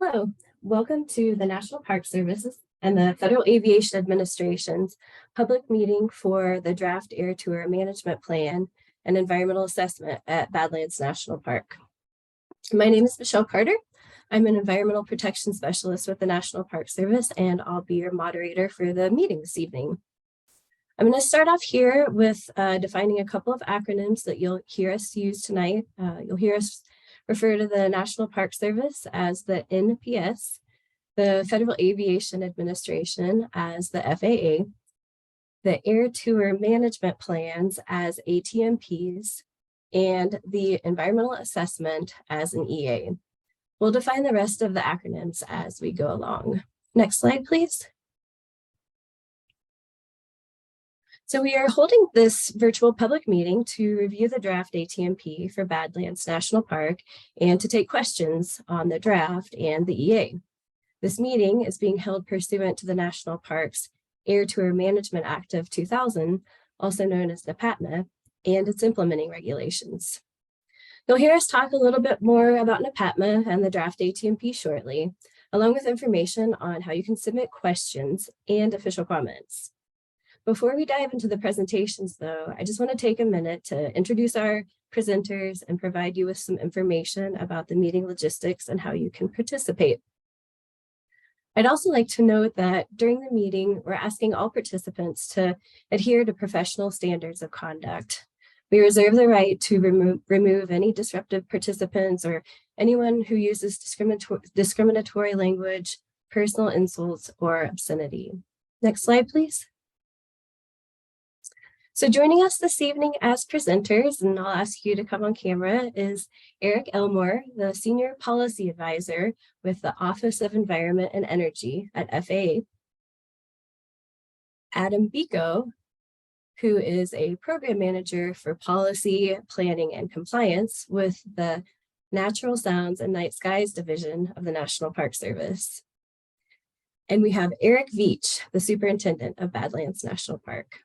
Hello, welcome to the National Park Service and the Federal Aviation Administration's public meeting for the Draft Air Tour Management Plan and Environmental Assessment at Badlands National Park. My name is Michelle Carter. I'm an environmental protection specialist with the National Park Service, and I'll be your moderator for the meeting this evening. I'm going to start off here with defining a couple of acronyms that you'll hear us use tonight. You'll hear us refer to the National Park Service as the NPS, the Federal Aviation Administration as the FAA, the Air Tour Management Plans as ATMPs, and the Environmental Assessment as an EA. We'll define the rest of the acronyms as we go along. Next slide, please. So we are holding this virtual public meeting to review the draft ATMP for Badlands National Park and to take questions on the draft and the EA. This meeting is being held pursuant to the National Parks Air Tour Management Act of 2000, also known as NAPATMA, and its implementing regulations. You'll hear us talk a little bit more about NAPATMA and the draft ATMP shortly, along with information on how you can submit questions and official comments. Before we dive into the presentations, though, I just want to take a minute to introduce our presenters and provide you with some information about the meeting logistics and how you can participate. I'd also like to note that during the meeting, we're asking all participants to adhere to professional standards of conduct. We reserve the right to remove any disruptive participants or anyone who uses discriminatory language, personal insults, or obscenity. Next slide, please. So joining us this evening as presenters, and I'll ask you to come on camera, is Eric Elmore, the Senior Policy Advisor with the Office of Environment and Energy at FAA. Adam Biko, who is a Program Manager for Policy, Planning, and Compliance with the Natural Sounds and Night Skies Division of the National Park Service. And we have Eric Veach, the Superintendent of Badlands National Park.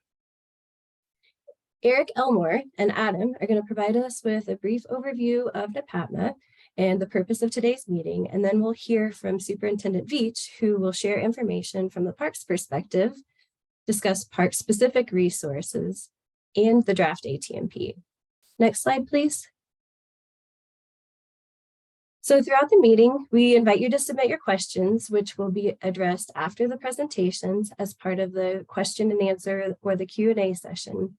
Eric Elmore and Adam are going to provide us with a brief overview of NAPATMA and the purpose of today's meeting, and then we'll hear from Superintendent Veach, who will share information from the park's perspective, discuss park-specific resources, and the draft ATMP. Next slide, please. So throughout the meeting, we invite you to submit your questions, which will be addressed after the presentations as part of the question and answer or the Q&A session.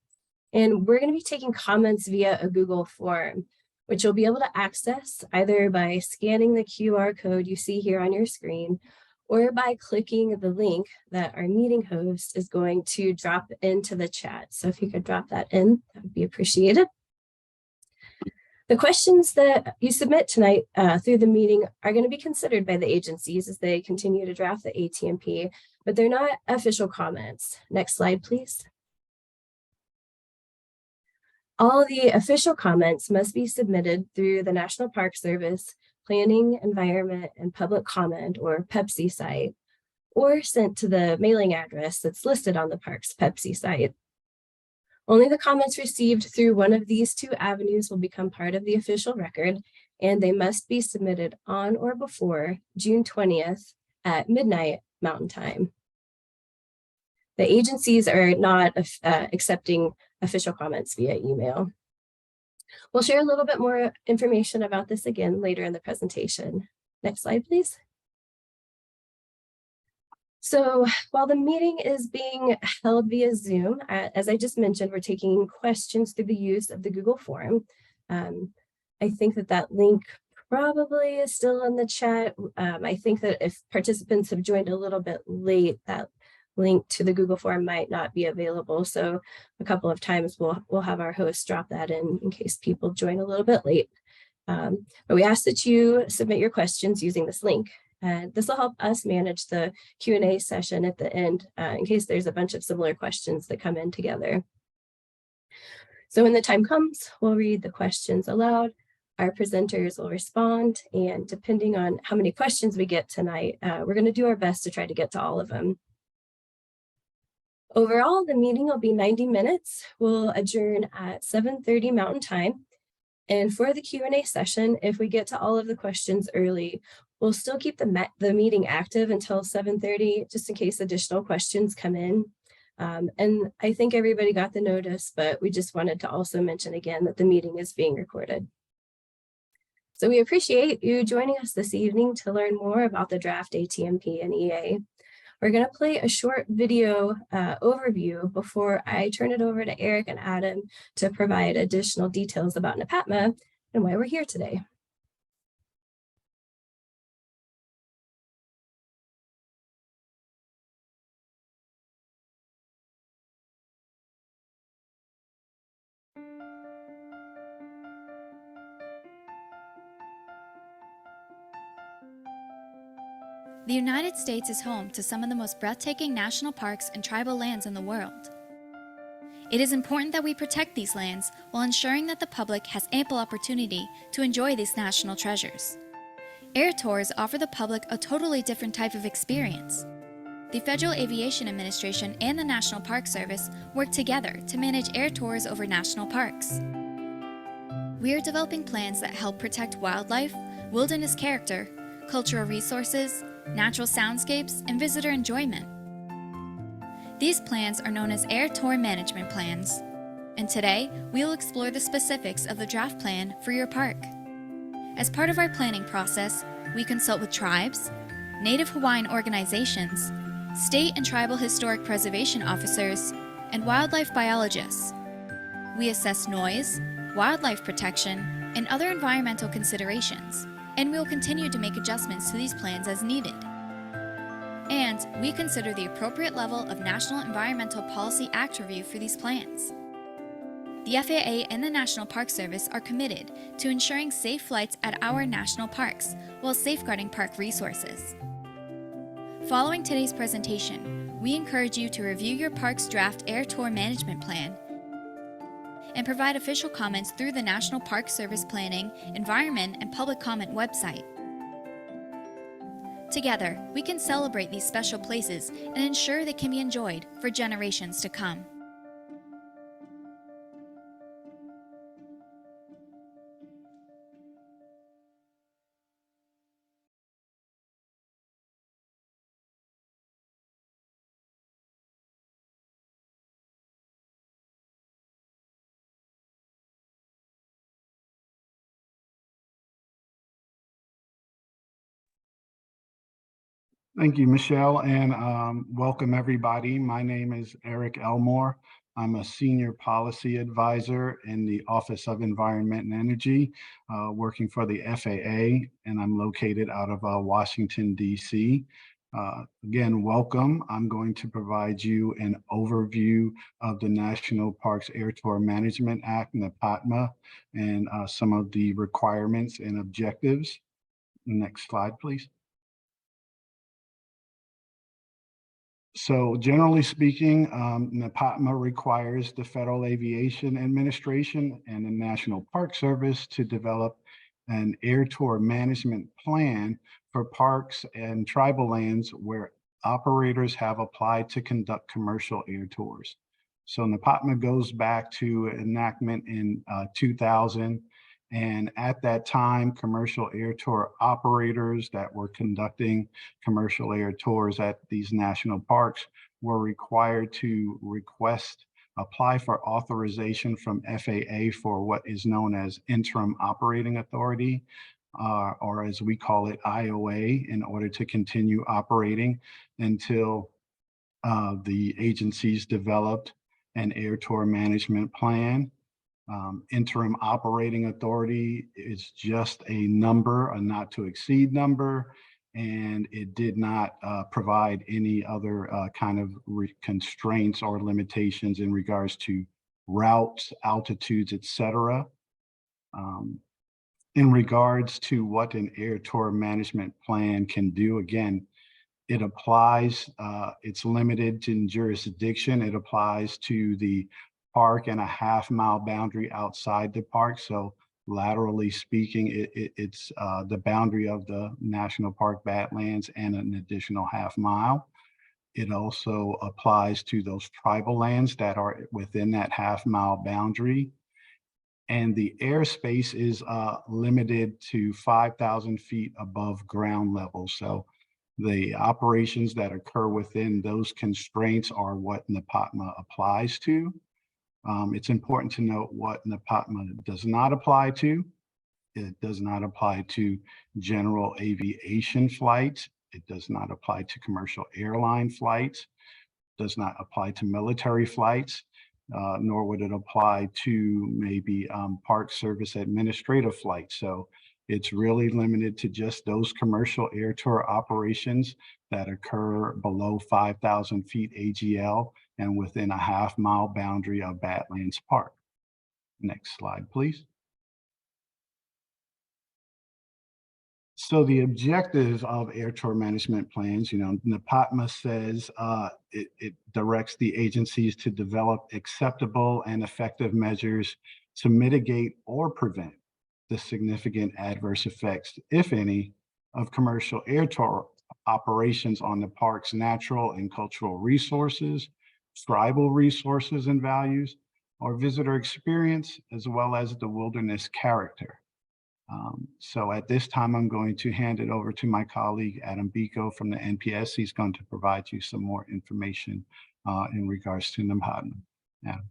And we're going to be taking comments via a Google form, which you'll be able to access either by scanning the QR code you see here on your screen, or by clicking the link that our meeting host is going to drop into the chat. So if you could drop that in, that would be appreciated. The questions that you submit tonight through the meeting are going to be considered by the agencies as they continue to draft the ATMP, but they're not official comments. Next slide, please. All the official comments must be submitted through the National Park Service Planning, Environment, and Public Comment, or PEPC site, or sent to the mailing address that's listed on the park's PEPC site. Only the comments received through one of these two avenues will become part of the official record, and they must be submitted on or before June 20th at midnight Mountain Time. The agencies are not accepting official comments via email. We'll share a little bit more information about this again later in the presentation. Next slide, please. So while the meeting is being held via Zoom, as I just mentioned, we're taking questions through the use of the Google form. I think that link probably is still in the chat. I think that if participants have joined a little bit late, that link to the Google form might not be available. So a couple of times we'll have our host drop that in case people join a little bit late. But we ask that you submit your questions using this link. And this will help us manage the Q&A session at the end in case there's a bunch of similar questions that come in together. So when the time comes, we'll read the questions aloud. Our presenters will respond, and depending on how many questions we get tonight, we're going to do our best to try to get to all of them. Overall, the meeting will be 90 minutes. We'll adjourn at 7:30 Mountain Time. And for the Q&A session, if we get to all of the questions early, We'll still keep the meeting active until 7:30, just in case additional questions come in. And I think everybody got the notice, but we just wanted to also mention again that the meeting is being recorded. So we appreciate you joining us this evening to learn more about the draft ATMP and EA. We're going to play a short video overview before I turn it over to Eric and Adam to provide additional details about NAPATMA and why we're here today. The United States is home to some of the most breathtaking national parks and tribal lands in the world. It is important that we protect these lands while ensuring that the public has ample opportunity to enjoy these national treasures. Air tours offer the public a totally different type of experience. The Federal Aviation Administration and the National Park Service work together to manage air tours over national parks. We are developing plans that help protect wildlife, wilderness character, cultural resources, natural soundscapes, and visitor enjoyment. These plans are known as Air Tour Management Plans, and today we will explore the specifics of the draft plan for your park. As part of our planning process, we consult with tribes, Native Hawaiian organizations, state and tribal historic preservation officers, and wildlife biologists. We assess noise, wildlife protection, and other environmental considerations, and we will continue to make adjustments to these plans as needed. And we consider the appropriate level of National Environmental Policy Act review for these plans. The FAA and the National Park Service are committed to ensuring safe flights at our national parks while safeguarding park resources. Following today's presentation, we encourage you to review your park's draft Air Tour Management Plan and provide official comments through the National Park Service Planning, Environment, and Public Comment website. Together, we can celebrate these special places and ensure they can be enjoyed for generations to come. Thank you, Michelle, and welcome everybody. My name is Eric Elmore. I'm a senior policy advisor in the Office of Environment and Energy, working for the FAA, and I'm located out of Washington, D.C. Again, welcome. I'm going to provide you an overview of the National Parks Air Tour Management Act, NAPATMA, and some of the requirements and objectives. Next slide, please. So generally speaking, NAPATMA requires the Federal Aviation Administration and the National Park Service to develop an air tour management plan for parks and tribal lands where operators have applied to conduct commercial air tours. So NAPATMA goes back to enactment in 2000. And at that time, commercial air tour operators that were conducting commercial air tours at these national parks were required to apply for authorization from FAA for what is known as interim operating authority, or as we call it, IOA, in order to continue operating until the agencies developed an air tour management plan. Interim operating authority is just a number, a not to exceed number, and it did not provide any other kind of constraints or limitations in regards to routes, altitudes, etc. In regards to what an air tour management plan can do, again, it applies, it's limited to jurisdiction. It applies to the park and a half-mile boundary outside the park. So laterally speaking, it's the boundary of the National Park Badlands and an additional half-mile. It also applies to those tribal lands that are within that half-mile boundary. And the airspace is limited to 5,000 feet above ground level. So the operations that occur within those constraints are what NEPATMA applies to. It's important to note what NEPATMA does not apply to. It does not apply to general aviation flights. It does not apply to commercial airline flights, does not apply to military flights, nor would it apply to maybe Park Service administrative flights. So it's really limited to just those commercial air tour operations that occur below 5,000 feet AGL and within a half-mile boundary of Badlands Park. Next slide, please. So the objectives of air tour management plans, NEPATMA says it directs the agencies to develop acceptable and effective measures to mitigate or prevent the significant adverse effects, if any, of commercial air tour operations on the park's natural and cultural resources, tribal resources and values, or visitor experience, as well as the wilderness character. So at this time, I'm going to hand it over to my colleague, Adam Biko from the NPS. He's going to provide you some more information in regards to NEPATMA. Adam.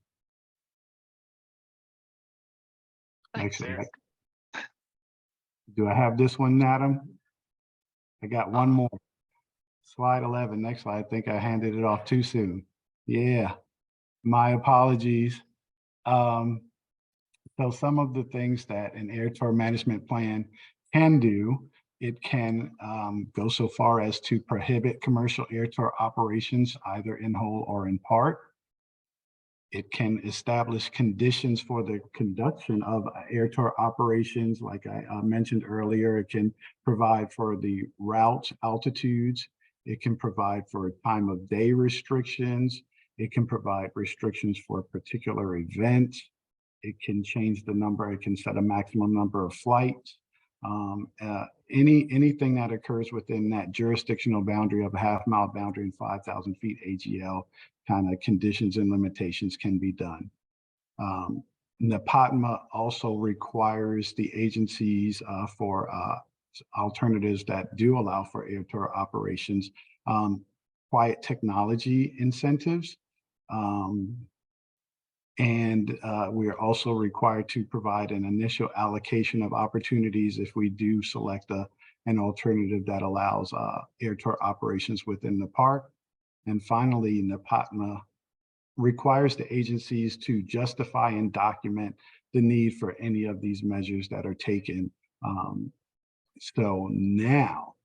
Thanks, Next Eric. slide. Do I have this one, Adam? I got one more. Slide 11, next slide. I think I handed it off too soon. Yeah, my apologies. So some of the things that an air tour management plan can do, it can go so far as to prohibit commercial air tour operations either in whole or in part. It can establish conditions for the conduction of air tour operations. Like I mentioned earlier, it can provide for the route altitudes. It can provide for time of day restrictions. It can provide restrictions for particular events. It can change the number. It can set a maximum number of flights. Anything that occurs within that jurisdictional boundary of a half-mile boundary and 5,000 feet AGL kind of conditions and limitations can be done. NEPATMA also requires the agencies for alternatives that do allow for air tour operations, quiet technology incentives. And we're also required to provide an initial allocation of opportunities if we do select an alternative that allows air tour operations within the park. And finally, NEPATMA requires the agencies to justify and document the need for any of these measures that are taken. So now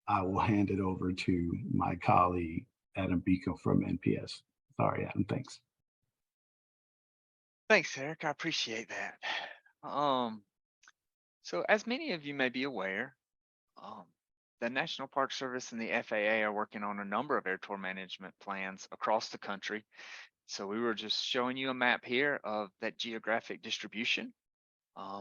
I will hand it over to my colleague, Adam Biko from NPS. Sorry, Adam, thanks. Thanks, Eric. I appreciate that. So as many of you may be aware, the National Park Service and the FAA are working on a number of air tour management plans across the country. So we were just showing you a map here of that geographic distribution.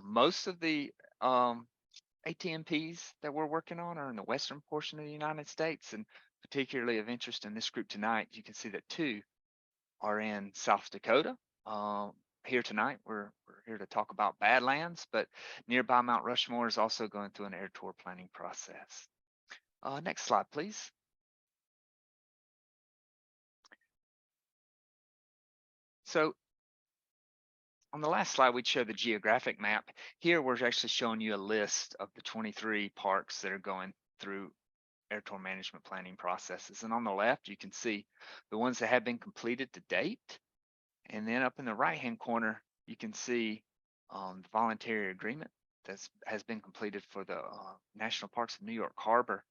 Most of the ATMPs that we're working on are in the western portion of the United States, and particularly of interest in this group tonight, you can see that 2 are in South Dakota. Here tonight, we're here to talk about Badlands, but nearby Mount Rushmore is also going through an air tour planning process. Next slide, please. So on the last slide, we'd show the geographic map. Here, we're actually showing you a list of the 23 parks that are going through air tour management planning processes. And on the left, you can see the ones that have been completed to date. And then up in the right-hand corner, you can see the voluntary agreement that has been completed for the National Parks of New York Harbor.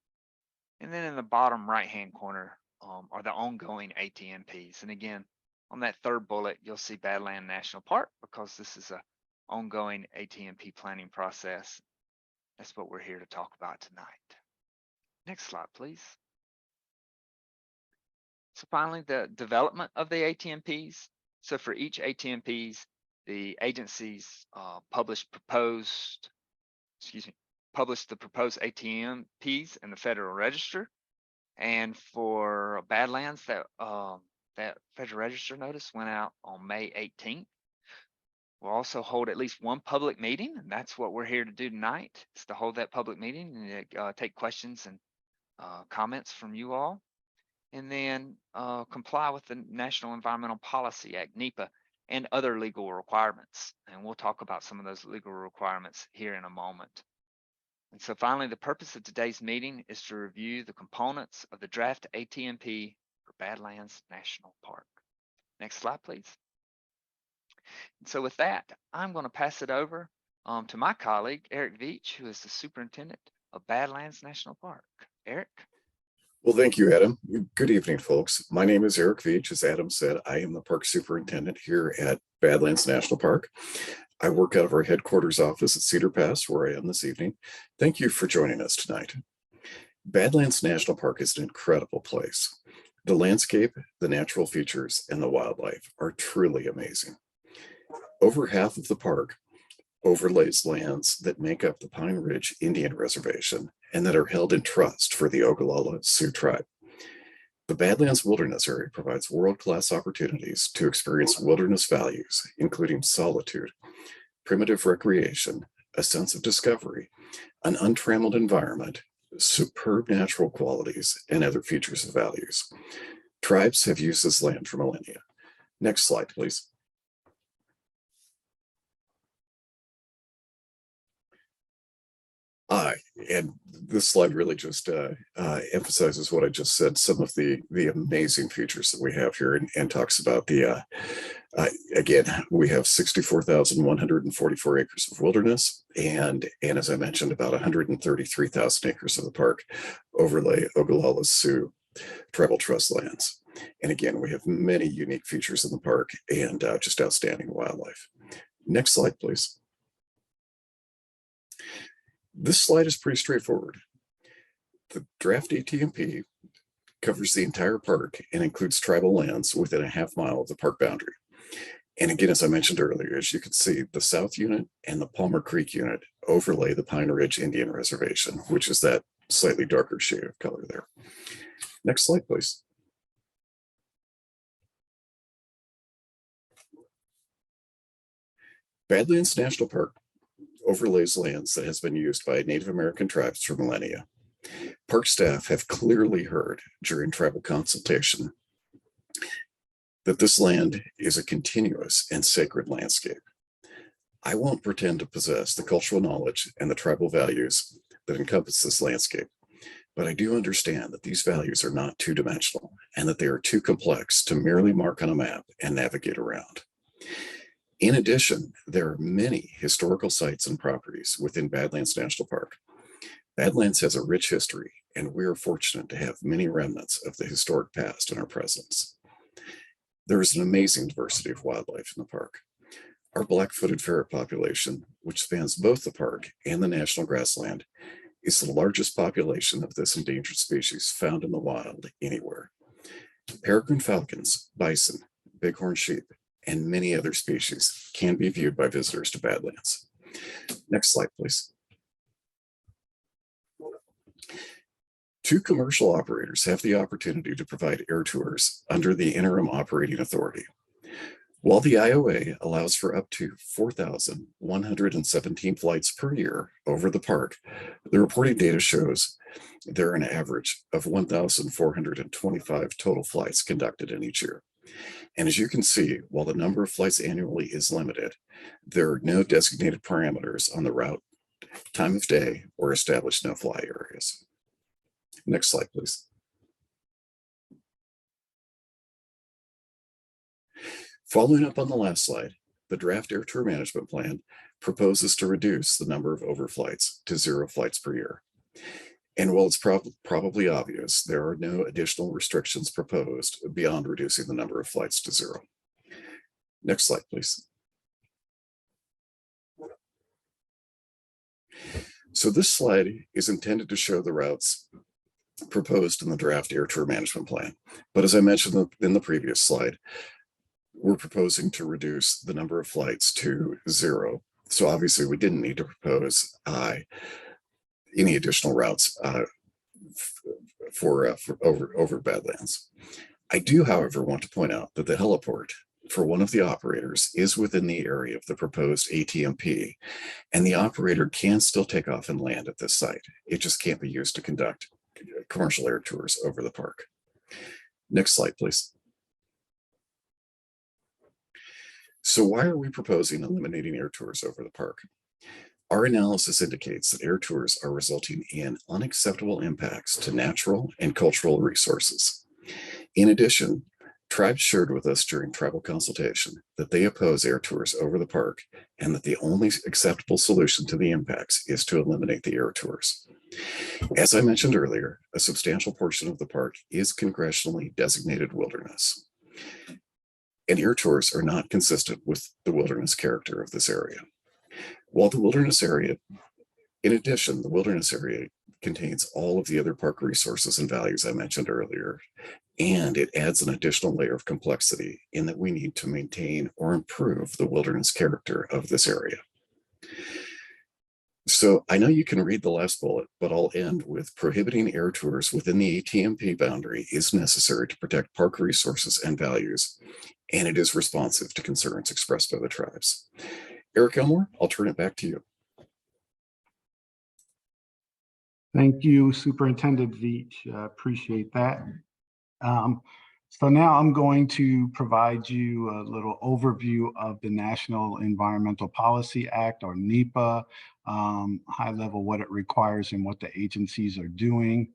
And then in the bottom right-hand corner are the ongoing ATMPs. And again, on that third bullet, you'll see Badlands National Park because this is an ongoing ATMP planning process. That's what we're here to talk about tonight. Next slide, please. So finally, the development of the ATMPs. So for each ATMPs, the agencies publish the proposed ATMPs in the Federal Register. And for Badlands, that Federal Register notice went out on May 18th. We'll also hold at least one public meeting, and that's what we're here to do tonight, is to hold that public meeting and take questions and comments from you all, and then comply with the National Environmental Policy Act, NEPA, and other legal requirements. And we'll talk about some of those legal requirements here in a moment. And so finally, the purpose of today's meeting is to review the components of the draft ATMP for Badlands National Park. Next slide, please. So with that, I'm going to pass it over to my colleague, Eric Veach, who is the superintendent of Badlands National Park. Eric? Well, thank you, Adam. Good evening, folks. My name is Eric Veach. As Adam said, I am the park superintendent here at Badlands National Park. I work out of our headquarters office at Cedar Pass, where I am this evening. Thank you for joining us tonight. Badlands National Park is an incredible place. The landscape, the natural features, and the wildlife are truly amazing. Over half of the park overlays lands that make up the Pine Ridge Indian Reservation and that are held in trust for the Ogallala Sioux tribe. The Badlands Wilderness Area provides world-class opportunities to experience wilderness values, including solitude, primitive recreation, a sense of discovery, an untrammeled environment, superb natural qualities, and other features and values. Tribes have used this land for millennia. Next slide, please. And this slide really just emphasizes what I just said, some of the amazing features that we have here, and talks about the, again, we have 64,144 acres of wilderness, and as I mentioned, about 133,000 acres of the park overlay Ogallala Sioux Tribal Trust lands. And again, we have many unique features in the park and just outstanding wildlife. Next slide, please. This slide is pretty straightforward. The draft ATMP covers the entire park and includes tribal lands within a half mile of the park boundary. And again, as I mentioned earlier, as you can see, the South Unit and the Palmer Creek Unit overlay the Pine Ridge Indian Reservation, which is that slightly darker shade of color there. Next slide, please. Badlands National Park overlays lands that has been used by Native American tribes for millennia. Park staff have clearly heard during tribal consultation that this land is a continuous and sacred landscape. I won't pretend to possess the cultural knowledge and the tribal values that encompass this landscape, but I do understand that these values are not two-dimensional and that they are too complex to merely mark on a map and navigate around. In addition, there are many historical sites and properties within Badlands National Park. Badlands has a rich history, and we are fortunate to have many remnants of the historic past in our presence. There is an amazing diversity of wildlife in the park. Our black-footed ferret population, which spans both the park and the national grassland, is the largest population of this endangered species found in the wild anywhere. Peregrine falcons, bison, bighorn sheep, and many other species can be viewed by visitors to Badlands. Next slide, please. Two commercial operators have the opportunity to provide air tours under the interim operating authority. While the IOA allows for up to 4,117 flights per year over the park, the reporting data shows there are an average of 1,425 total flights conducted in each year. And as you can see, while the number of flights annually is limited, there are no designated parameters on the route, time of day, or established no-fly areas. Next slide, please. Following up on the last slide, the draft air tour management plan proposes to reduce the number of overflights to 0 flights per year. And while it's probably obvious, there are no additional restrictions proposed beyond reducing the number of flights to 0. Next slide, please. So this slide is intended to show the routes proposed in the draft air tour management plan. But as I mentioned in the previous slide, we're proposing to reduce the number of flights to 0. So obviously we didn't need to propose any additional routes for over Badlands. I do, however, want to point out that the heliport for one of the operators is within the area of the proposed ATMP, and the operator can still take off and land at this site. It just can't be used to conduct commercial air tours over the park. Next slide, please. So why are we proposing eliminating air tours over the park? Our analysis indicates that air tours are resulting in unacceptable impacts to natural and cultural resources. In addition, tribes shared with us during tribal consultation that they oppose air tours over the park and that the only acceptable solution to the impacts is to eliminate the air tours. As I mentioned earlier, a substantial portion of the park is congressionally designated wilderness, and air tours are not consistent with the wilderness character of this area. While the wilderness area, in addition, the wilderness area contains all of the other park resources and values I mentioned earlier, and it adds an additional layer of complexity in that we need to maintain or improve the wilderness character of this area. So I know you can read the last bullet, but I'll end with prohibiting air tours within the ATMP boundary is necessary to protect park resources and values, and it is responsive to concerns expressed by the tribes. Eric Elmore, I'll turn it back to you. Thank you, Superintendent Veach. Appreciate that. So now I'm going to provide you a little overview of the National Environmental Policy Act, or NEPA, high level what it requires and what the agencies are doing.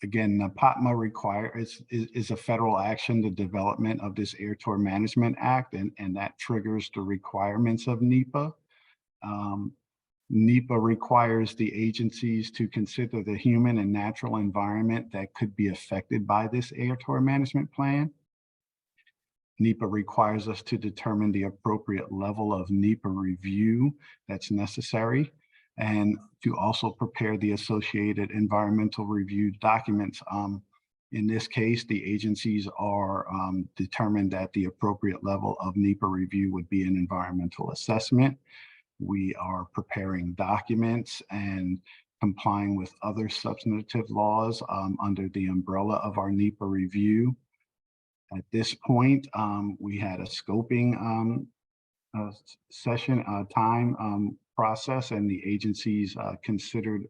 Again, NEPA is a federal action, the development of this Air Tour Management Act, and that triggers the requirements of NEPA. NEPA requires the agencies to consider the human and natural environment that could be affected by this air tour management plan. NEPA requires us to determine the appropriate level of NEPA review that's necessary, and to also prepare the associated environmental review documents. In this case, the agencies are determined that the appropriate level of NEPA review would be an environmental assessment. We are preparing documents and complying with other substantive laws under the umbrella of our NEPA review. At this point, we had a scoping session time process, and the agencies considered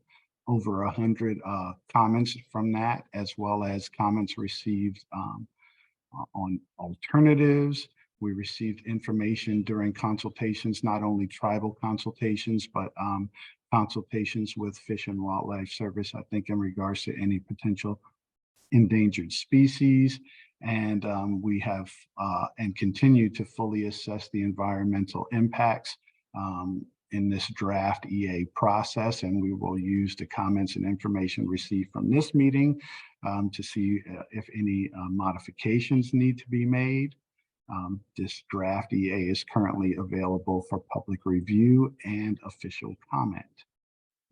over 100 comments from that, as well as comments received on alternatives. We received information during consultations, not only tribal consultations, but consultations with Fish and Wildlife Service, I think, in regards to any potential endangered species. And we have and continue to fully assess the environmental impacts in this draft EA process. And we will use the comments and information received from this meeting to see if any modifications need to be made. This draft EA is currently available for public review and official comment.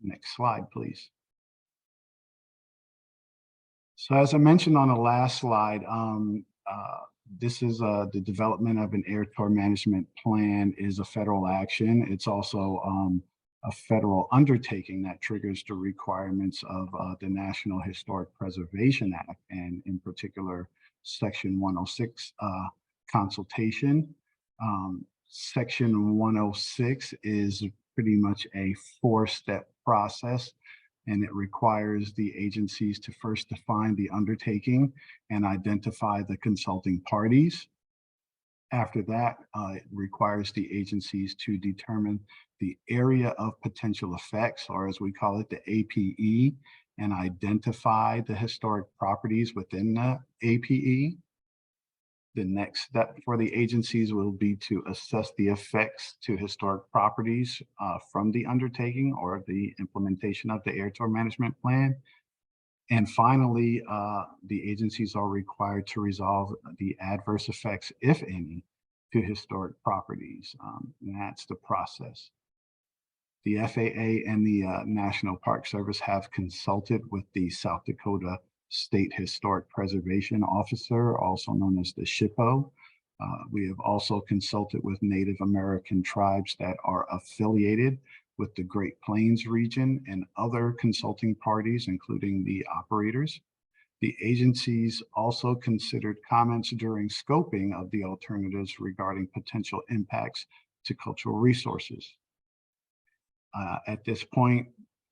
Next slide, please. So as I mentioned on the last slide, this is the development of an air tour management plan is a federal action. It's also a federal undertaking that triggers the requirements of the National Historic Preservation Act, and in particular, Section 106 consultation. Section 106 is pretty much a 4-step process, and it requires the agencies to first define the undertaking and identify the consulting parties. After that, it requires the agencies to determine the area of potential effects, or as we call it, the APE, and identify the historic properties within the APE. The next step for the agencies will be to assess the effects to historic properties from the undertaking or the implementation of the air tour management plan. And finally, the agencies are required to resolve the adverse effects, if any, to historic properties. And that's the process. The FAA and the National Park Service have consulted with the South Dakota State Historic Preservation Officer, also known as the SHPO. We have also consulted with Native American tribes that are affiliated with the Great Plains region and other consulting parties, including the operators. The agencies also considered comments during scoping of the alternatives regarding potential impacts to cultural resources. At this point,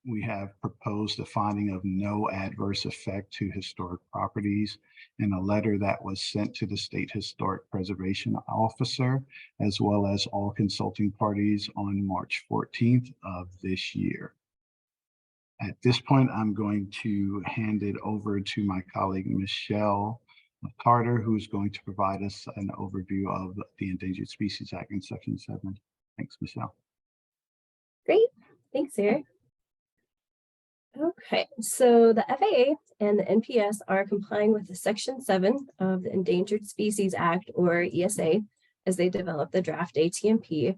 we have proposed a finding of no adverse effect to historic properties in a letter that was sent to the State Historic Preservation Officer, as well as all consulting parties on March 14th of this year. At this point, I'm going to hand it over to my colleague, Michelle Carter, who's going to provide us an overview of the Endangered Species Act in Section 7. Thanks, Michelle. Great. Thanks, Eric. Okay, so the FAA and the NPS are complying with the Section 7 of the Endangered Species Act, or ESA, as they develop the draft ATMP.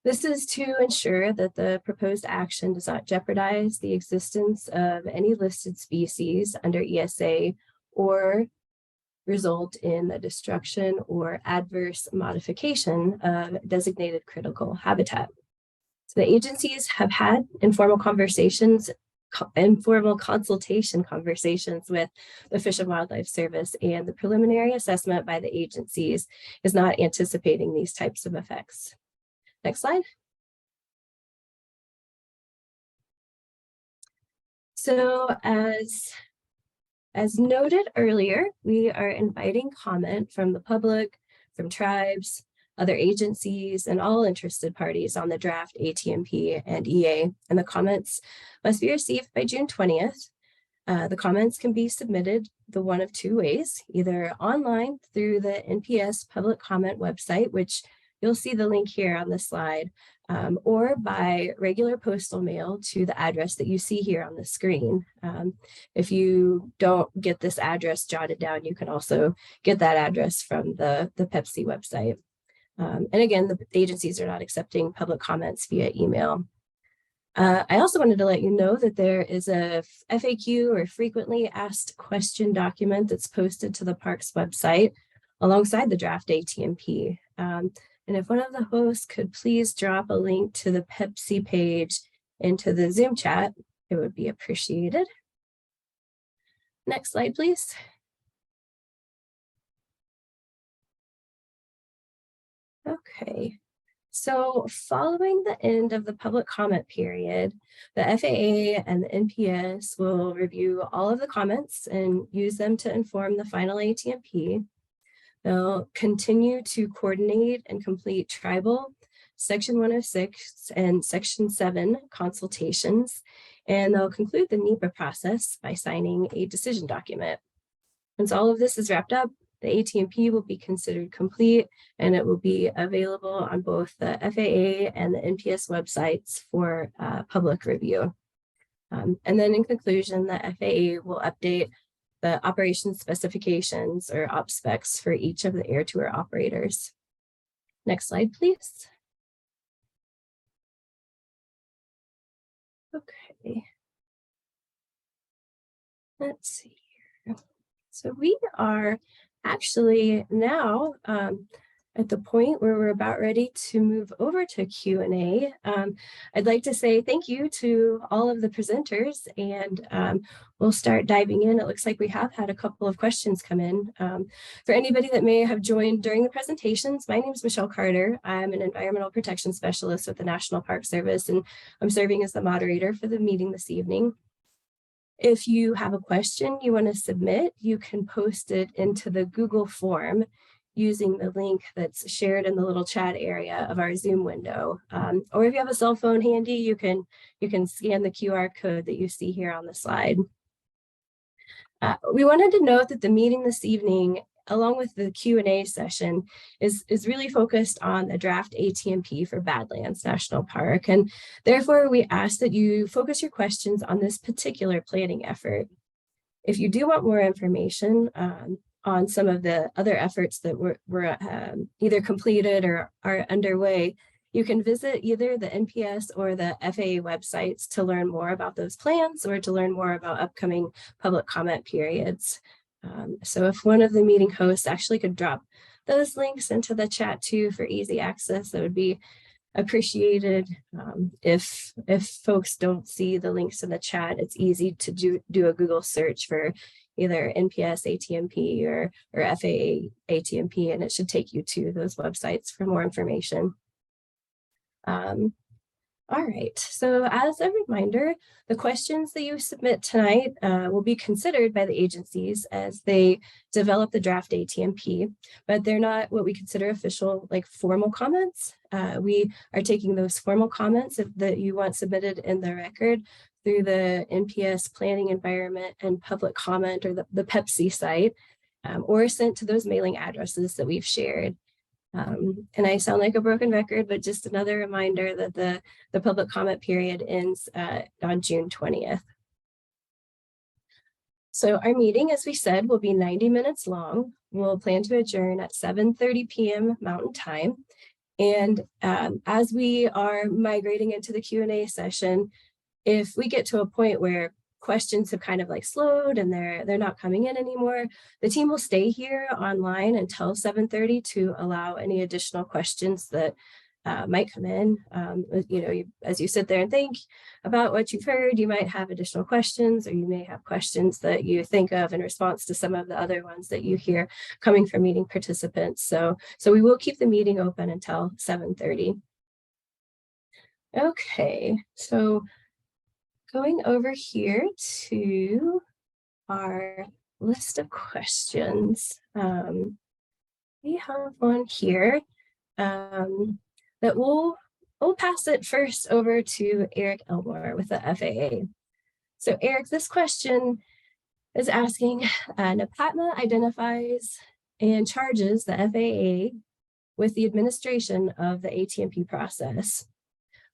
This is to ensure that the proposed action does not jeopardize the existence of any listed species under ESA or result in the destruction or adverse modification of designated critical habitat. So the agencies have had informal consultation conversations with the Fish and Wildlife Service, and the preliminary assessment by the agencies is not anticipating these types of effects. Next slide. So as noted earlier, we are inviting comment from the public, from tribes, other agencies, and all interested parties on the draft ATMP and EA, and the comments must be received by June 20th. The comments can be submitted the one of two ways, either online through the NPS public comment website, which you'll see the link here on the slide, or by regular postal mail to the address that you see here on the screen. If you don't get this address jotted down, you can also get that address from the Pepsi website. And again, the agencies are not accepting public comments via email. I also wanted to let you know that there is a FAQ, or frequently asked question document, that's posted to the park's website alongside the draft ATMP. And if one of the hosts could please drop a link to the Pepsi page into the Zoom chat, it would be appreciated. Next slide, please. Okay, so following the end of the public comment period, the FAA and the NPS will review all of the comments and use them to inform the final ATMP. They'll continue to coordinate and complete tribal, Section 106 and Section 7 consultations, and they'll conclude the NEPA process by signing a decision document. Once all of this is wrapped up, the ATMP will be considered complete, and it will be available on both the FAA and the NPS websites for public review. And then in conclusion, the FAA will update the operation specifications, or op specs, for each of the air tour operators. Next slide, please. Okay. Let's see here. So we are actually now at the point where we're about ready to move over to Q&A. I'd like to say thank you to all of the presenters, and we'll start diving in. It looks like we have had a couple of questions come in. For anybody that may have joined during the presentations, my name is Michelle Carter. I'm an environmental protection specialist with the National Park Service, and I'm serving as the moderator for the meeting this evening. If you have a question you want to submit, you can post it into the Google form using the link that's shared in the little chat area of our Zoom window. Or if you have a cell phone handy, you can scan the QR code that you see here on the slide. We wanted to note that the meeting this evening, along with the Q&A session, is really focused on the draft ATMP for Badlands National Park. And therefore, we ask that you focus your questions on this particular planning effort. If you do want more information on some of the other efforts that were either completed or are underway, you can visit either the NPS or the FAA websites to learn more about those plans, or to learn more about upcoming public comment periods. So if one of the meeting hosts actually could drop those links into the chat too for easy access, that would be appreciated. If folks don't see the links in the chat, it's easy to do a Google search for either NPS ATMP or FAA ATMP, and it should take you to those websites for more information. All right, so as a reminder, the questions that you submit tonight will be considered by the agencies as they develop the draft ATMP, but they're not what we consider official, like formal comments. We are taking those formal comments that you want submitted in the record through the NPS Planning Environment and Public Comment, or the PEPC site, or sent to those mailing addresses that we've shared. And I sound like a broken record, but just another reminder that the public comment period ends on June 20th. So our meeting, as we said, will be 90 minutes long. We'll plan to adjourn at 7:30 p.m. Mountain Time. And as we are migrating into the Q&A session, if we get to a point where questions have kind of like slowed and they're not coming in anymore, the team will stay here online until 7:30 to allow any additional questions that might come in. As you sit there and think about what you've heard, you might have additional questions, or you may have questions that you think of in response to some of the other ones that you hear coming from meeting participants. So we will keep the meeting open until 7:30. Okay, so going over here to our list of questions, we have one here that we'll pass it first over to Eric Elmore with the FAA. So Eric, this question is asking, NAPATMA identifies and charges the FAA with the administration of the ATMP process.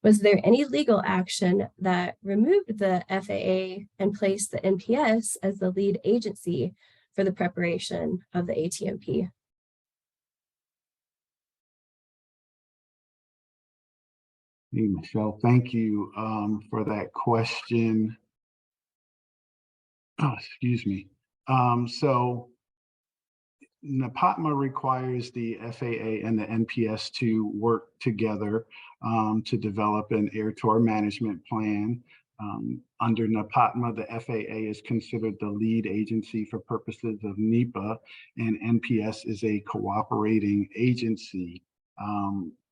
Was there any legal action that removed the FAA and placed the NPS as the lead agency for the preparation of the ATMP? Hey, Michelle, thank you for that question. Oh, excuse me. So NAPATMA requires the FAA and the NPS to work together to develop an air tour management plan. Under NAPATMA, the FAA is considered the lead agency for purposes of NEPA, and NPS is a cooperating agency.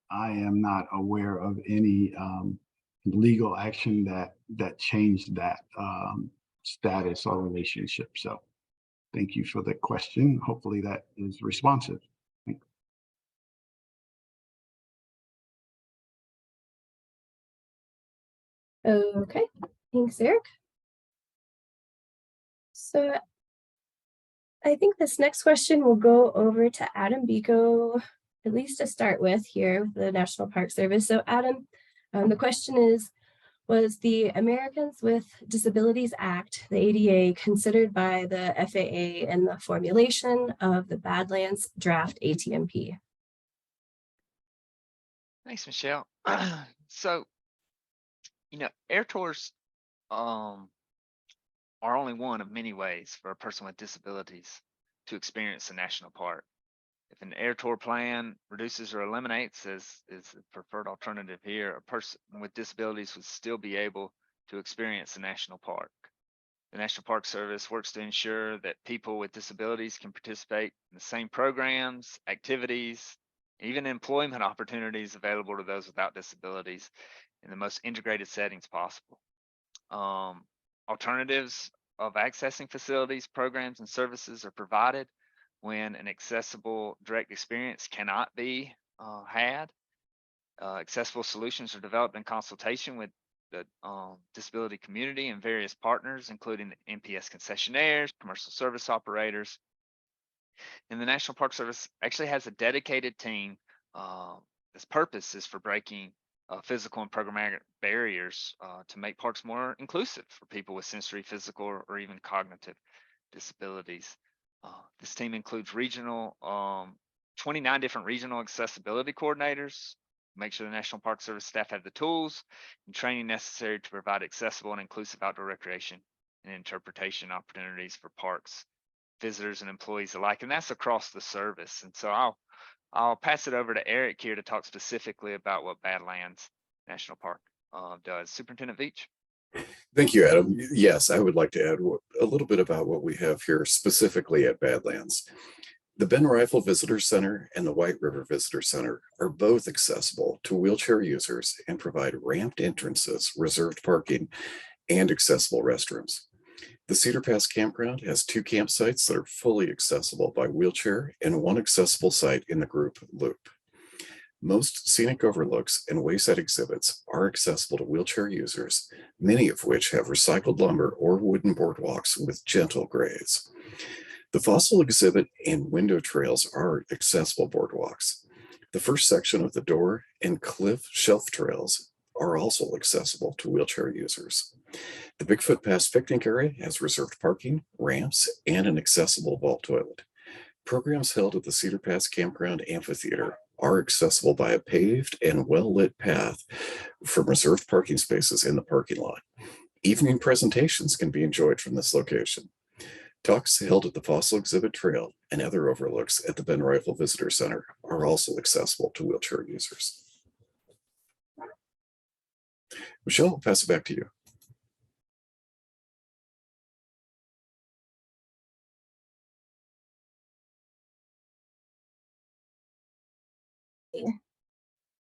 I am not aware of any legal action that changed that status or relationship. So thank you for the question. Hopefully that is responsive. Thanks. Okay, thanks, Eric. So I think this next question will go over to Adam Biko, at least to start with here with the National Park Service. So Adam, the question is, was the Americans with Disabilities Act, the ADA, considered by the FAA in the formulation of the Badlands draft ATMP? Thanks, Michelle. So, air tours are only one of many ways for a person with disabilities to experience a national park. If an air tour plan reduces or eliminates, as is the preferred alternative here, a person with disabilities would still be able to experience the national park. The National Park Service works to ensure that people with disabilities can participate in the same programs, activities, even employment opportunities available to those without disabilities in the most integrated settings possible. Alternatives of accessing facilities, programs, and services are provided when an accessible direct experience cannot be had. Accessible solutions are developed in consultation with the disability community and various partners, including the NPS concessionaires, commercial service operators. And the National Park Service actually has a dedicated team. Its purpose is for breaking physical and programmatic barriers to make parks more inclusive for people with sensory, physical, or even cognitive disabilities. This team includes 29 different regional accessibility coordinators. Make sure the National Park Service staff have the tools and training necessary to provide accessible and inclusive outdoor recreation and interpretation opportunities for parks, visitors, and employees alike. And that's across the service. And so I'll pass it over to Eric here to talk specifically about what Badlands National Park does. Superintendent Veach. Thank you, Adam. Yes, I would like to add a little bit about what we have here specifically at Badlands. The Ben Rifle Visitor Center and the White River Visitor Center are both accessible to wheelchair users and provide ramped entrances, reserved parking, and accessible restrooms. The Cedar Pass Campground has 2 campsites that are fully accessible by wheelchair and 1 accessible site in the group loop. Most scenic overlooks and wayside exhibits are accessible to wheelchair users, many of which have recycled lumber or wooden boardwalks with gentle grades. The fossil exhibit and window trails are accessible boardwalks. The first section of the door and cliff shelf trails are also accessible to wheelchair users. The Bigfoot Pass picnic area has reserved parking, ramps, and an accessible vault toilet. Programs held at the Cedar Pass Campground Amphitheater are accessible by a paved and well-lit path from reserved parking spaces in the parking lot. Evening presentations can be enjoyed from this location. Talks held at the Fossil Exhibit Trail and other overlooks at the Ben Rifle Visitor Center are also accessible to wheelchair users. Michelle, I'll pass it back to you.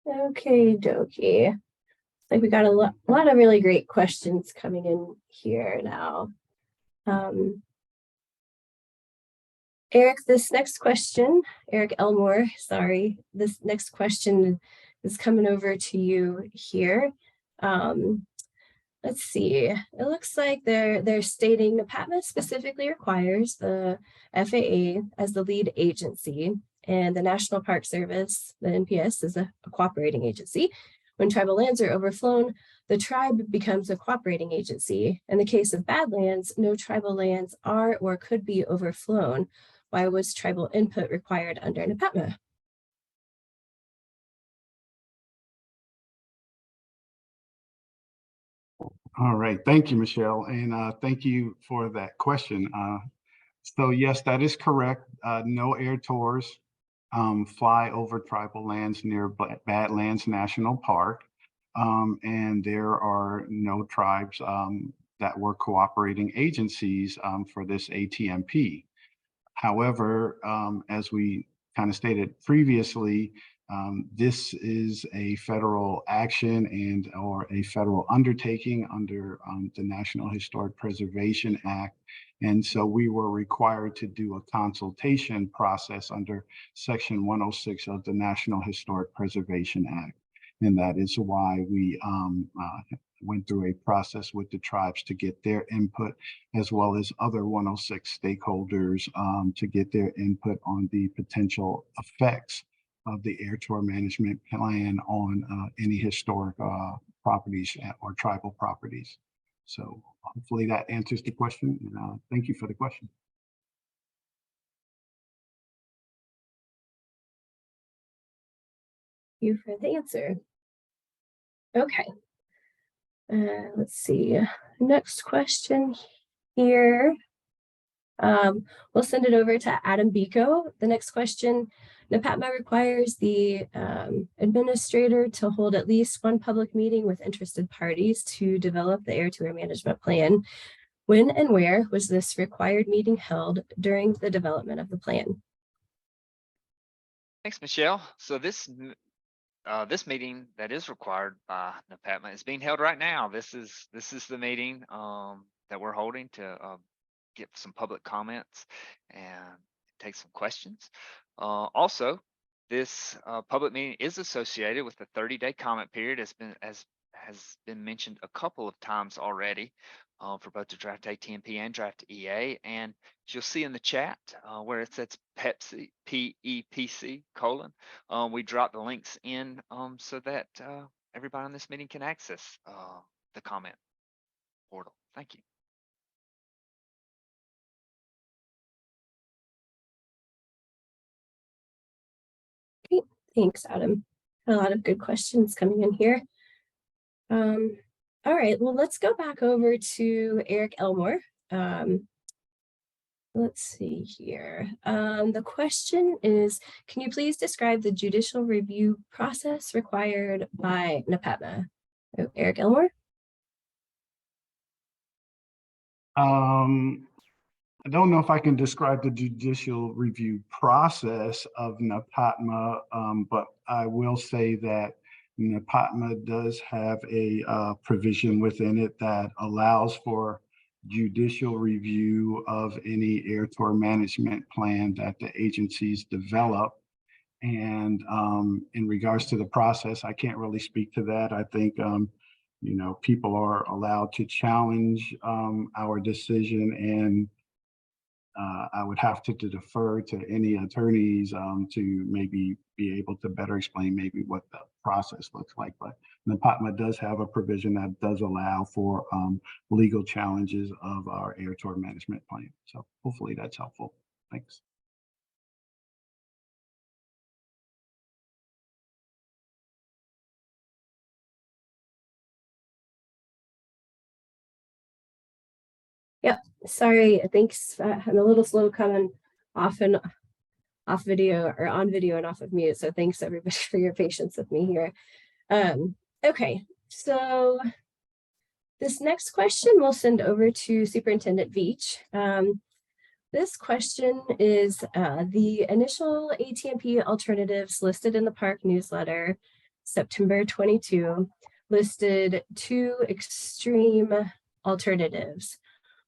Okay, dokie. Like we got a lot of really great questions coming in here now. Eric, this next question, Eric Elmore, sorry, this next question is coming over to you here. Let's see, it looks like they're stating NEPATMA specifically requires the FAA as the lead agency, and the National Park Service, the NPS, is a cooperating agency. When tribal lands are overflown, the tribe becomes a cooperating agency. In the case of Badlands, no tribal lands are or could be overflown. Why was tribal input required under NEPATMA? All right, thank you, Michelle, and thank you for that question. So yes, that is correct. No air tours fly over tribal lands near Badlands National Park, and there are no tribes that were cooperating agencies for this ATMP. However, as we kind of stated previously, this is a federal action and or a federal undertaking under the National Historic Preservation Act. And so we were required to do a consultation process under Section 106 of the National Historic Preservation Act. And that is why we went through a process with the tribes to get their input, as well as other 106 stakeholders to get their input on the potential effects of the air tour management plan on any historic properties or tribal properties. So hopefully that answers the question. And thank you for the question. Thank you for the answer. Okay. Let's see. Next question here. We'll send it over to Adam Biko. The next question, NEPATMA requires the administrator to hold at least one public meeting with interested parties to develop the air tour management plan. When and where was this required meeting held during the development of the plan? Thanks, Michelle. So this meeting that is required by NEPATMA is being held right now. This is the meeting that we're holding to get some public comments and take some questions. Also, this public meeting is associated with the 30-day comment period, as has been mentioned a couple of times already for both the draft ATMP and draft EA. And you'll see in the chat where it says PEPC, PEPC : we drop the links in so that everybody on this meeting can access the comment portal. Thank you. Great. Thanks, Adam. A lot of good questions coming in here. All right, well, let's go back over to Eric Elmore. Let's see here. The question is, can you please describe the judicial review process required by NEPATMA? Oh, Eric Elmore? I don't know if I can describe the judicial review process of NAPATMA, but I will say that NAPATMA does have a provision within it that allows for judicial review of any air tour management plan that the agencies develop. And in regards to the process, I can't really speak to that. I think people are allowed to challenge our decision, and I would have to defer to any attorneys to maybe be able to better explain maybe what the process looks like. But NAPATMA does have a provision that does allow for legal challenges of our air tour management plan. So hopefully that's helpful. Thanks. Yep, sorry, thanks. I'm a little slow coming off and off video or on video and off of mute. So thanks everybody for your patience with me here. Okay, so this next question we'll send over to Superintendent Veach. This question is the initial ATMP alternatives listed in the park newsletter, September 22, listed 2 extreme alternatives.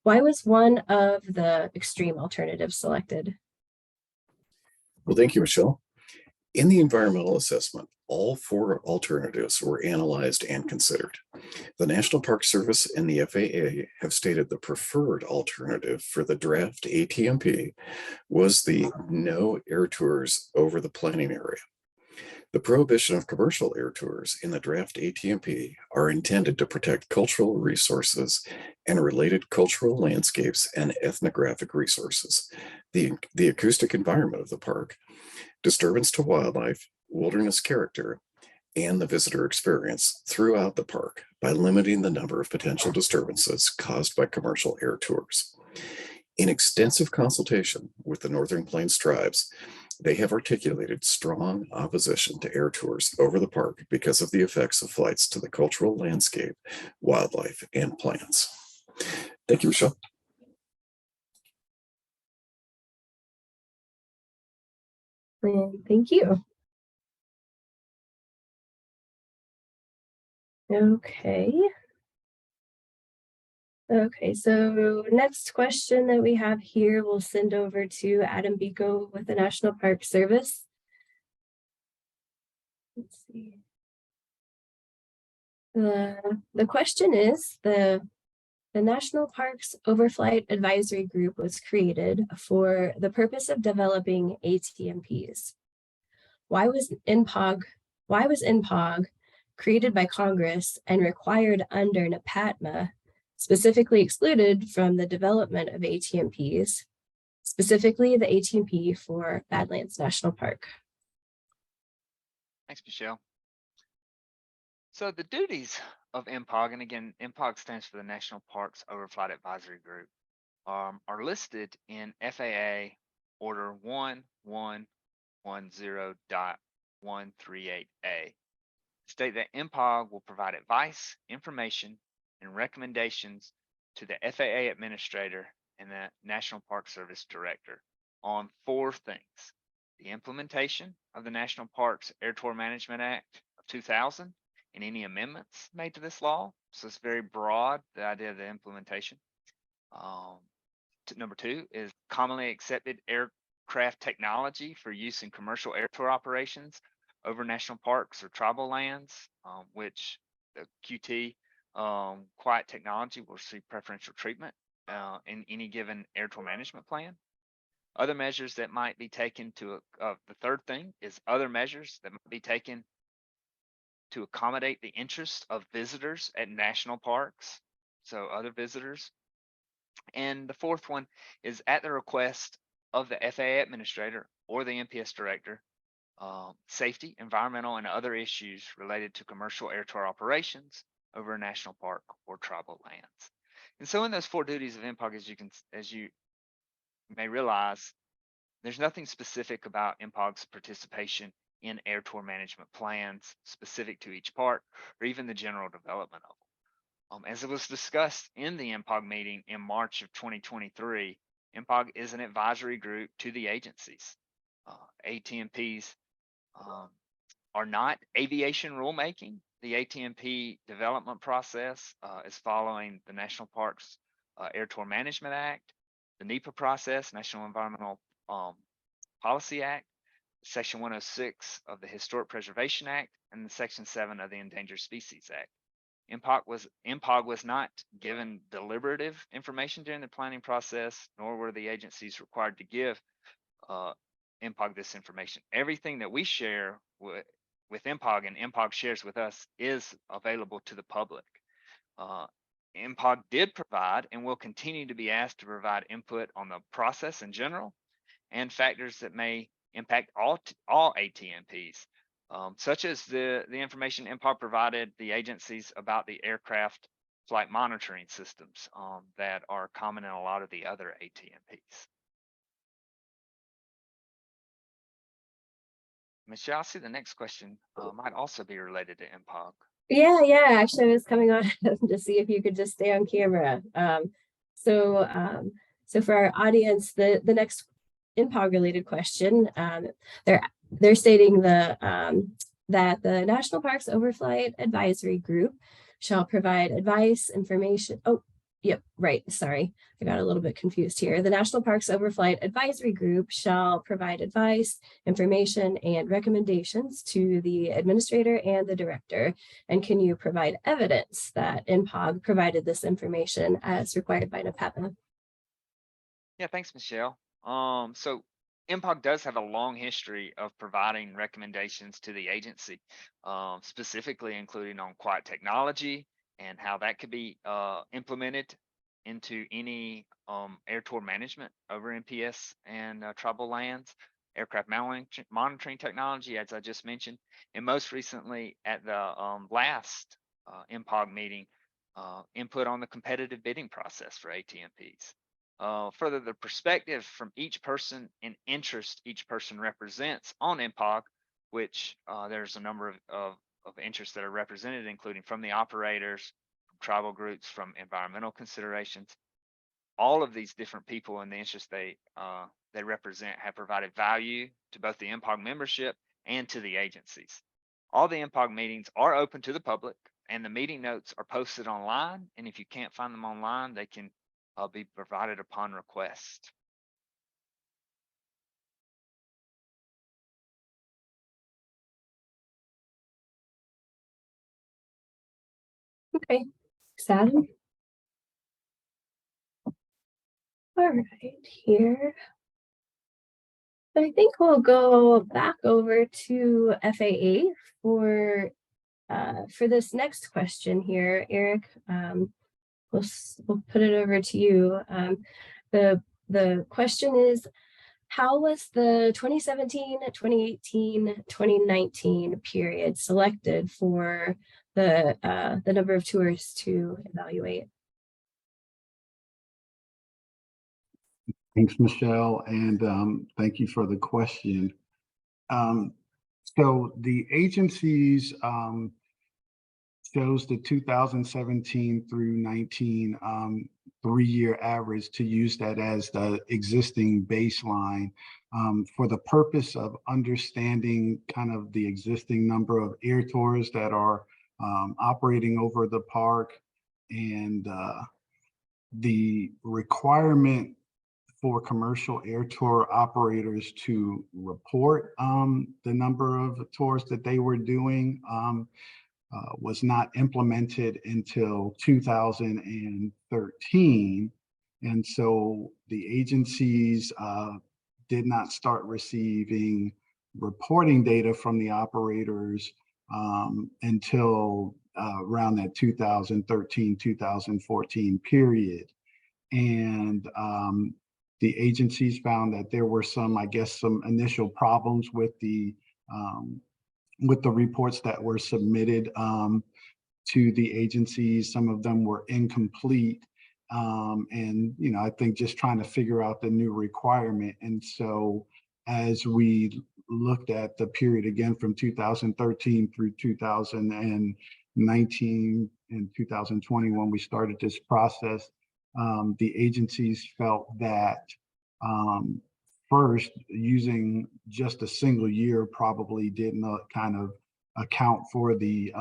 Why was one of the extreme alternatives selected? Well, thank you, Michelle. In the environmental assessment, all 4 alternatives were analyzed and considered. The National Park Service and the FAA have stated the preferred alternative for the draft ATMP was the no air tours over the planning area. The prohibition of commercial air tours in the draft ATMP are intended to protect cultural resources and related cultural landscapes and ethnographic resources, the acoustic environment of the park, disturbance to wildlife, wilderness character, and the visitor experience throughout the park by limiting the number of potential disturbances caused by commercial air tours. In extensive consultation with the Northern Plains tribes, they have articulated strong opposition to air tours over the park because of the effects of flights to the cultural landscape, wildlife, and plants. Thank you, Michelle. Thank you. Okay. Okay, so next question that we have here, we'll send over to Adam Biko with the National Park Service. Let's see. The question is, the National Parks Overflight Advisory Group was created for the purpose of developing ATMPs. Why was NPOG created by Congress and required under NAPATMA, specifically excluded from the development of ATMPs, specifically the ATMP for Badlands National Park? Thanks, Michelle. So the duties of NPOG, and again, NPOG stands for the National Parks Overflight Advisory Group, are listed in FAA Order 1110.138A. State that NPOG will provide advice, information, and recommendations to the FAA Administrator and the National Park Service Director on 4 things: the implementation of the National Parks Air Tour Management Act of 2000 and any amendments made to this law. So it's very broad, the idea of the implementation. Number 2 is commonly accepted aircraft technology for use in commercial air tour operations over national parks or tribal lands, which the QT quiet technology will receive preferential treatment in any given air tour management plan. Other measures that might be taken to, the third thing is other measures that might be taken to accommodate the interests of visitors at national parks, so other visitors. And the fourth one is at the request of the FAA Administrator or the NPS Director, safety, environmental, and other issues related to commercial air tour operations over a national park or tribal lands. And so in those 4 duties of NPOG, as you may realize, there's nothing specific about NPOG's participation in air tour management plans specific to each park or even the general development of them. As it was discussed in the MPOG meeting in March of 2023, MPOG is an advisory group to the agencies. ATMPs are not aviation rulemaking. The ATMP development process is following the National Parks Air Tour Management Act, the NEPA process, National Environmental Policy Act, Section 106 of the Historic Preservation Act, and the Section 7 of the Endangered Species Act. MPOG was not given deliberative information during the planning process, nor were the agencies required to give MPOG this information. Everything that we share with MPOG and MPOG shares with us is available to the public. MPOG did provide and will continue to be asked to provide input on the process in general and factors that may impact all ATMPs. Such as the information MPOG provided the agencies about the aircraft flight monitoring systems that are common in a lot of the other ATMPs. Michelle, I see the next question might also be related to MPOG. Yeah, actually I was coming on to see if you could just stay on camera. So for our audience, the next MPOG related question, they're stating that the National Parks Overflight Advisory Group shall provide advice, information. Oh, yep, right. Sorry, I got a little bit confused here. The National Parks Overflight Advisory Group shall provide advice, information, and recommendations to the administrator and the director. And can you provide evidence that MPOG provided this information as required by NEPA? Yeah, thanks, Michelle. So MPOG does have a long history of providing recommendations to the agency, specifically including on quiet technology and how that could be implemented into any air tour management over NPS and tribal lands, aircraft monitoring technology, as I just mentioned, and most recently at the last MPOG meeting, input on the competitive bidding process for ATMPs. Further, the perspective from each person and interest each person represents on MPOG, which there's a number of interests that are represented, including from the operators, from tribal groups, from environmental considerations. All of these different people and the interests they represent have provided value to both the MPOG membership and to the agencies. All the MPOG meetings are open to the public, and the meeting notes are posted online. And if you can't find them online, they can be provided upon request. Okay, Adam. All right, here. I think we'll go back over to FAA for this next question here, Eric. We'll put it over to you. The question is, how was the 2017, 2018, 2019 period selected for the number of tours to evaluate? Thanks, Michelle, and thank you for the question. So the agencies shows the 2017 through 19 3-year average to use that as the existing baseline for the purpose of understanding kind of the existing number of air tours that are operating over the park, and the requirement for commercial air tour operators to report the number of tours that they were doing was not implemented until 2013. And so the agencies did not start receiving reporting data from the operators until around that 2013-2014 period. And the agencies found that there were some initial problems with the reports that were submitted to the agencies. Some of them were incomplete. And, I think just trying to figure out the new requirement. And so as we looked at the period again from 2013 through 2015, 2019 and 2020, when we started this process, the agencies felt that first, using just a single year probably didn't kind of account for the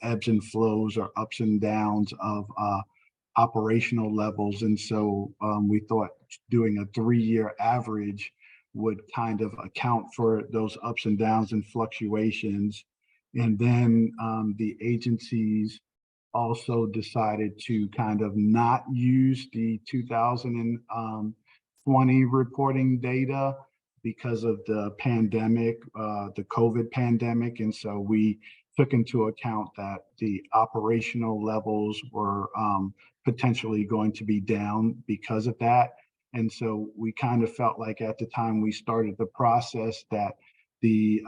ebbs and flows or ups and downs of operational levels. And so we thought doing a 3-year average would kind of account for those ups and downs and fluctuations. And then the agencies also decided to kind of not use the 2020 reporting data because of the pandemic, the COVID pandemic. And so we took into account that the operational levels were potentially going to be down because of that. And so we kind of felt like at the time we started the process that the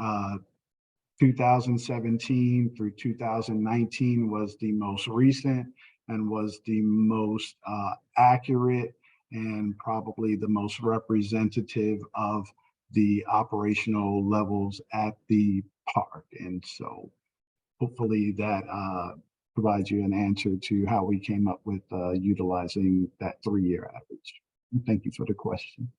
2017 through 2019 was the most recent and was the most accurate and probably the most representative of the operational levels at the park. And so hopefully that provides you an answer to how we came up with utilizing that 3-year average. And thank you for the question.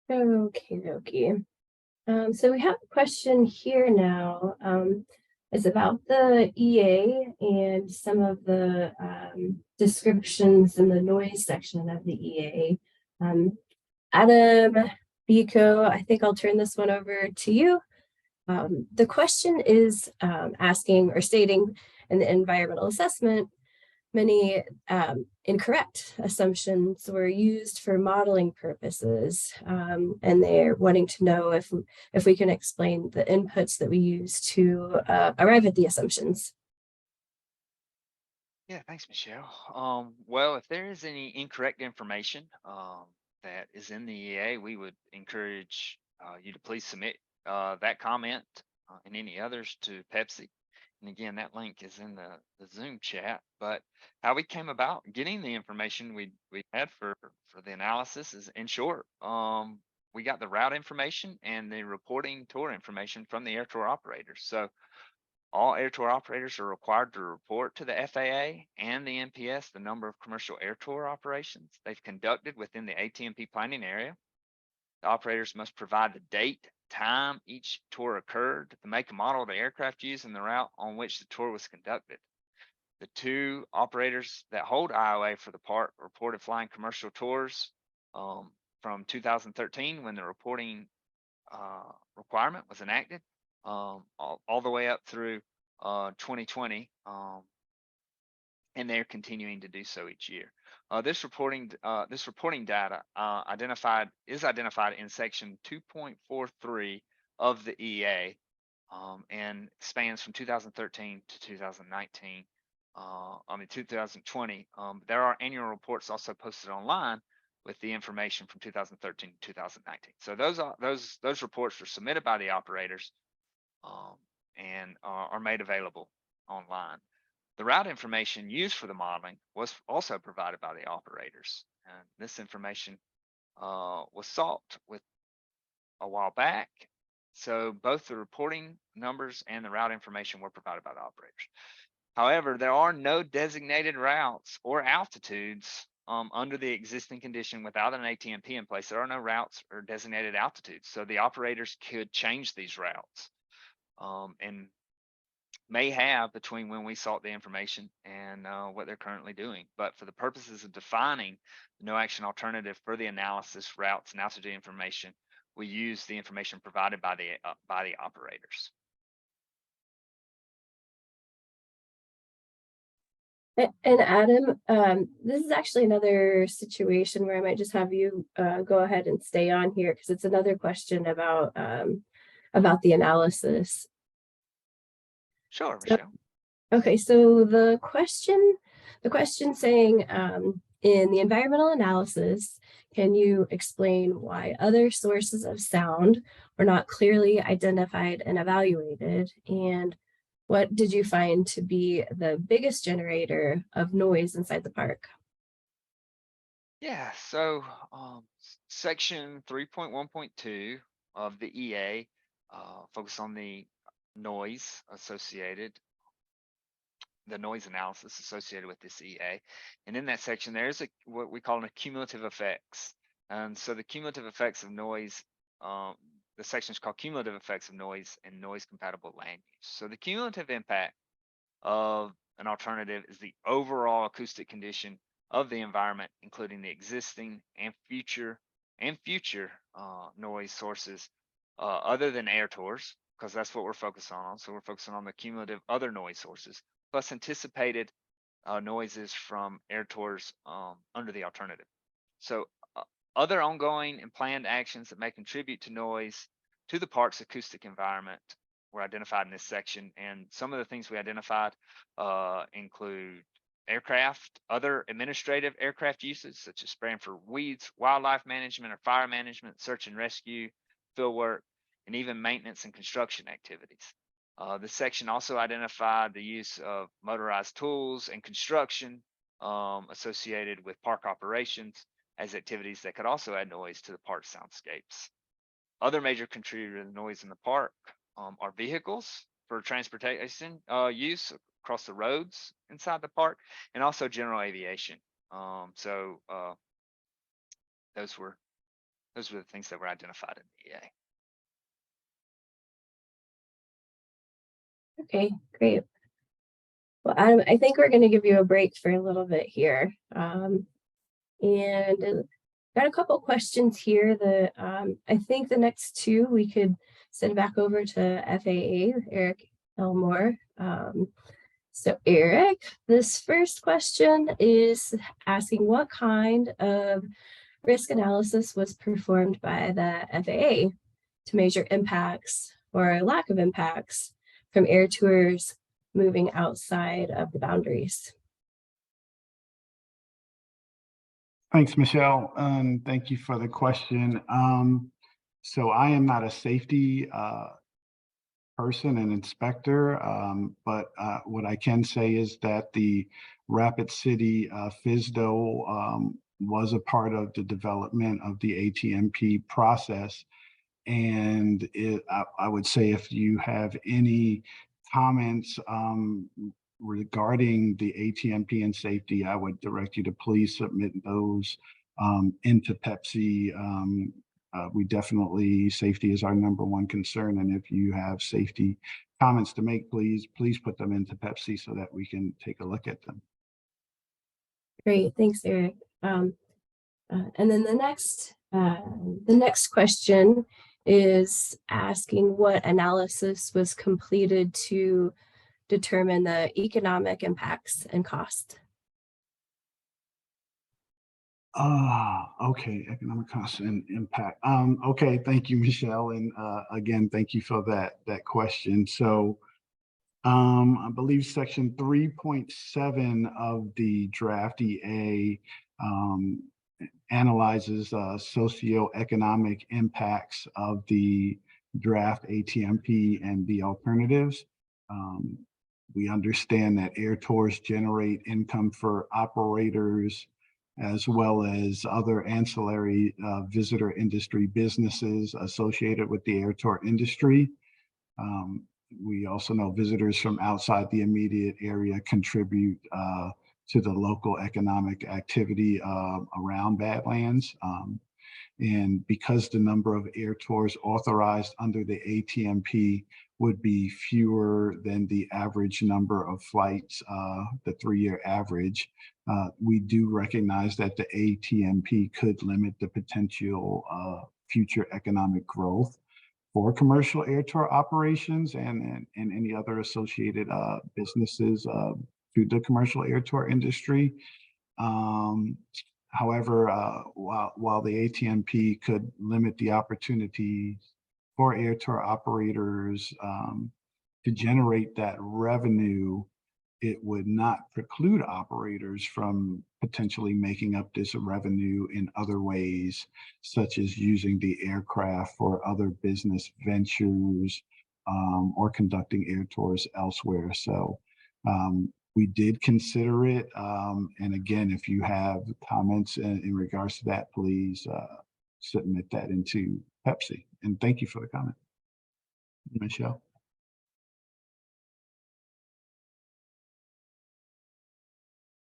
Okay. So we have a question here now. It's about the EA and some of the descriptions in the noise section of the EA. Adam Biko, I think I'll turn this one over to you. The question is asking or stating in the environmental assessment, many incorrect assumptions were used for modeling purposes, and they're wanting to know if we can explain the inputs that we use to arrive at the assumptions. Yeah, thanks, Michelle. Well, if there is any incorrect information that is in the EA, we would encourage you to please submit that comment and any others to Pepsi. And again, that link is in the Zoom chat. But how we came about getting the information we had for the analysis is, in short, we got the route information and the reporting tour information from the air tour operators. So all air tour operators are required to report to the FAA and the NPS the number of commercial air tour operations they've conducted within the ATMP planning area. The operators must provide the date, time each tour occurred, the make and model of the aircraft used, and the route on which the tour was conducted. The 2 operators that hold IOA for the park reported flying commercial tours from 2013, when the reporting requirement was enacted, all the way up through 2020, and they're continuing to do so each year. This reporting data is identified in section 2.43 of the EA, and spans from 2013 to 2019. 2020. There are annual reports also posted online with the information from 2013 to 2019. So those reports were submitted by the operators and are made available online. The route information used for the modeling was also provided by the operators, and this information was sought with a while back. So both the reporting numbers and the route information were provided by the operators. However, there are no designated routes or altitudes under the existing condition. Without an ATMP in place, there are no routes or designated altitudes. So the operators could change these routes and may have between when we sought the information and what they're currently doing. But for the purposes of defining the no action alternative for the analysis, routes, and altitude information, we use the information provided by the operators. And Adam, this is actually another situation where I might just have you go ahead and stay on here, because it's another question about the analysis. Sure, Michelle. Okay, so the question saying, in the environmental analysis, can you explain why other sources of sound were not clearly identified and evaluated? And what did you find to be the biggest generator of noise inside the park? Yeah, so section 3.1.2 of the EA, focus on the noise associated, the noise analysis associated with this EA. And in that section, there's what we call cumulative effects. And so the cumulative effects of noise, the section is called cumulative effects of noise and noise compatible land use. So the cumulative impact of an alternative is the overall acoustic condition of the environment, including the existing and future noise sources other than air tours, because that's what we're focusing on. So we're focusing on the cumulative other noise sources, plus anticipated noises from air tours under the alternative. So other ongoing and planned actions that may contribute to noise to the park's acoustic environment were identified in this section. And some of the things we identified include aircraft, other administrative aircraft uses, such as spraying for weeds, wildlife management or fire management, search and rescue, field work, and even maintenance and construction activities. This section also identified the use of motorized tools and construction associated with park operations as activities that could also add noise to the park soundscapes. Other major contributors to noise in the park are vehicles for transportation use across the roads inside the park, and also general aviation. Those were the things that were identified in the EA. Okay, great. Well, Adam, I think we're going to give you a break for a little bit here. And got a couple questions here that I think the next two we could send back over to FAA, Eric Elmore. So Eric, this first question is asking what kind of risk analysis was performed by the FAA to measure impacts or lack of impacts from air tours moving outside of the boundaries? Thanks, Michelle, and thank you for the question. So I am not a safety person and inspector, but what I can say is that the Rapid City FSDO was a part of the development of the ATMP process. And I would say if you have any comments regarding the ATMP and safety, I would direct you to please submit those into Pepsi. We definitely, safety is our number one concern. And if you have safety comments to make, please put them into Pepsi so that we can take a look at them. Great, thanks, Eric. And then the next question is asking what analysis was completed to determine the economic impacts and cost. Okay, economic costs and impact. Okay, thank you, Michelle, and again, thank you for that question. So, I believe section 3.7 of the draft EA analyzes socioeconomic impacts of the draft ATMP and the alternatives. We understand that air tours generate income for operators as well as other ancillary visitor industry businesses associated with the air tour industry. We also know visitors from outside the immediate area contribute to the local economic activity around Badlands. And because the number of air tours authorized under the ATMP would be fewer than the average number of flights, the 3-year average, we do recognize that the ATMP could limit the potential future economic growth for commercial air tour operations and any other associated businesses to the commercial air tour industry. However, while the ATMP could limit the opportunities for air tour operators to generate that revenue, it would not preclude operators from potentially making up this revenue in other ways, such as using the aircraft for other business ventures or conducting air tours elsewhere. So we did consider it. And again, if you have comments in regards to that, please submit that into Pepsi. And thank you for the comment, Michelle.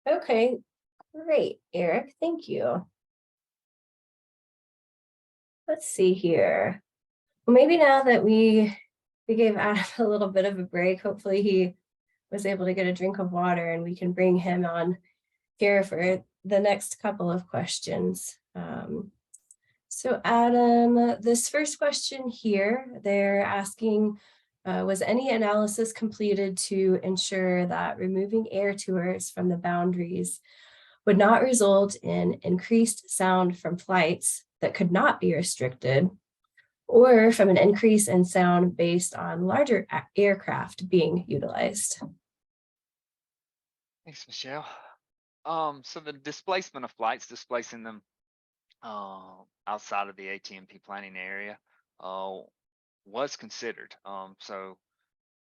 Okay, great, Eric, thank you. Let's see here. Well, maybe now that we gave Adam a little bit of a break, hopefully he was able to get a drink of water and we can bring him on here for the next couple of questions. So Adam, this first question here, they're asking, was any analysis completed to ensure that removing air tours from the boundaries would not result in increased sound from flights that could not be restricted, or from an increase in sound based on larger aircraft being utilized? Thanks, Michelle. So the displacement of flights, displacing them outside of the ATMP planning area was considered. So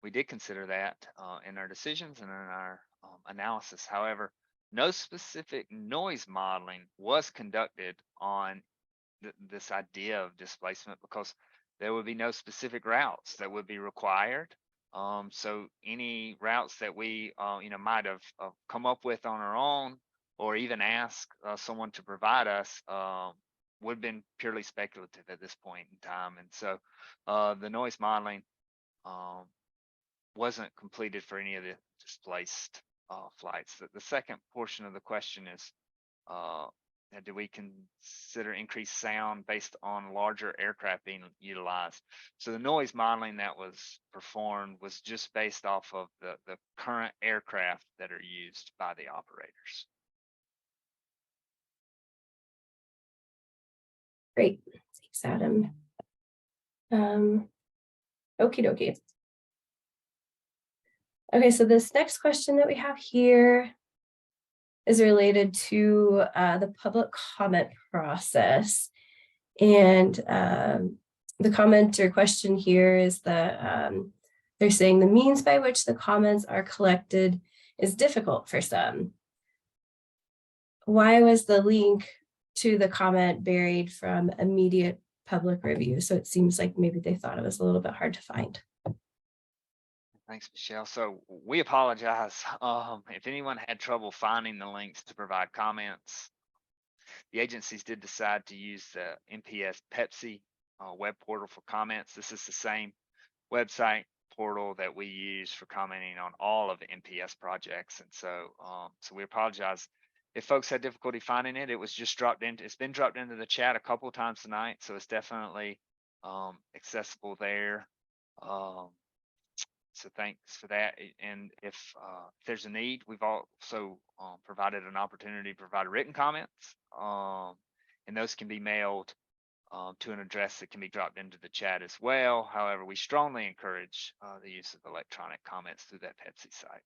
we did consider that in our decisions and in our analysis. However, no specific noise modeling was conducted on this idea of displacement because there would be no specific routes that would be required. So any routes that we might have come up with on our own or even ask someone to provide us would have been purely speculative at this point in time. And so the noise modeling wasn't completed for any of the displaced flights. The second portion of the question is, do we consider increased sound based on larger aircraft being utilized? So the noise modeling that was performed was just based off of the current aircraft that are used by the operators. Great, thanks, Adam. Okie dokie. Okay, so this next question that we have here is related to the public comment process. And the comment or question here is that they're saying the means by which the comments are collected is difficult for some. Why was the link to the comment buried from immediate public review? So it seems like maybe they thought it was a little bit hard to find. Thanks, Michelle. So we apologize if anyone had trouble finding the links to provide comments. The agencies did decide to use the NPS Pepsi web portal for comments. This is the same website portal that we use for commenting on all of the NPS projects. And so, so we apologize if folks had difficulty finding it. It was just dropped in. It's been dropped into the chat a couple of times tonight, so it's definitely accessible there. So thanks for that. And if there's a need, we've also provided an opportunity to provide written comments, and those can be mailed to an address that can be dropped into the chat as well. However, we strongly encourage the use of electronic comments through that Pepsi site.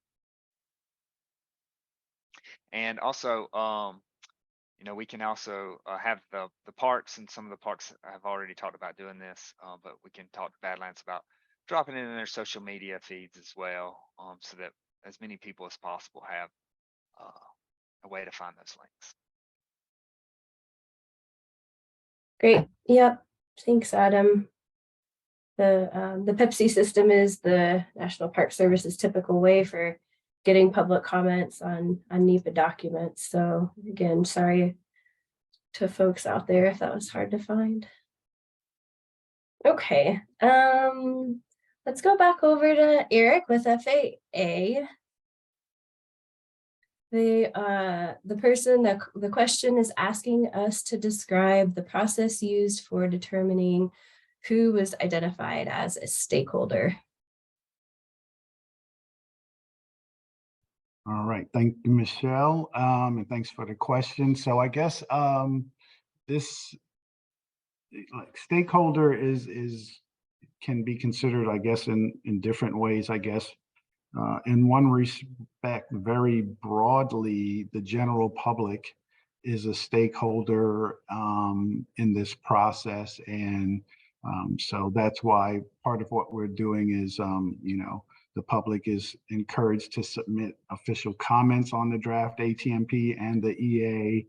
And also, we can also have the parks, and some of the parks have already talked about doing this, but we can talk to Badlands about dropping it in their social media feeds as well, so that as many people as possible have a way to find those links. Great. Yep. Thanks, Adam. The Pepsi system is the National Park Service's typical way for getting public comments on NEPA documents. So again, sorry to folks out there if that was hard to find. Okay. Let's go back over to Eric with FAA. The question is asking us to describe the process used for determining who was identified as a stakeholder. All right, thank you, Michelle, and thanks for the question. So I guess this stakeholder can be considered, I guess, in different ways, I guess. In one respect, very broadly, the general public is a stakeholder in this process. And so that's why part of what we're doing is, the public is encouraged to submit official comments on the draft ATMP and the EA.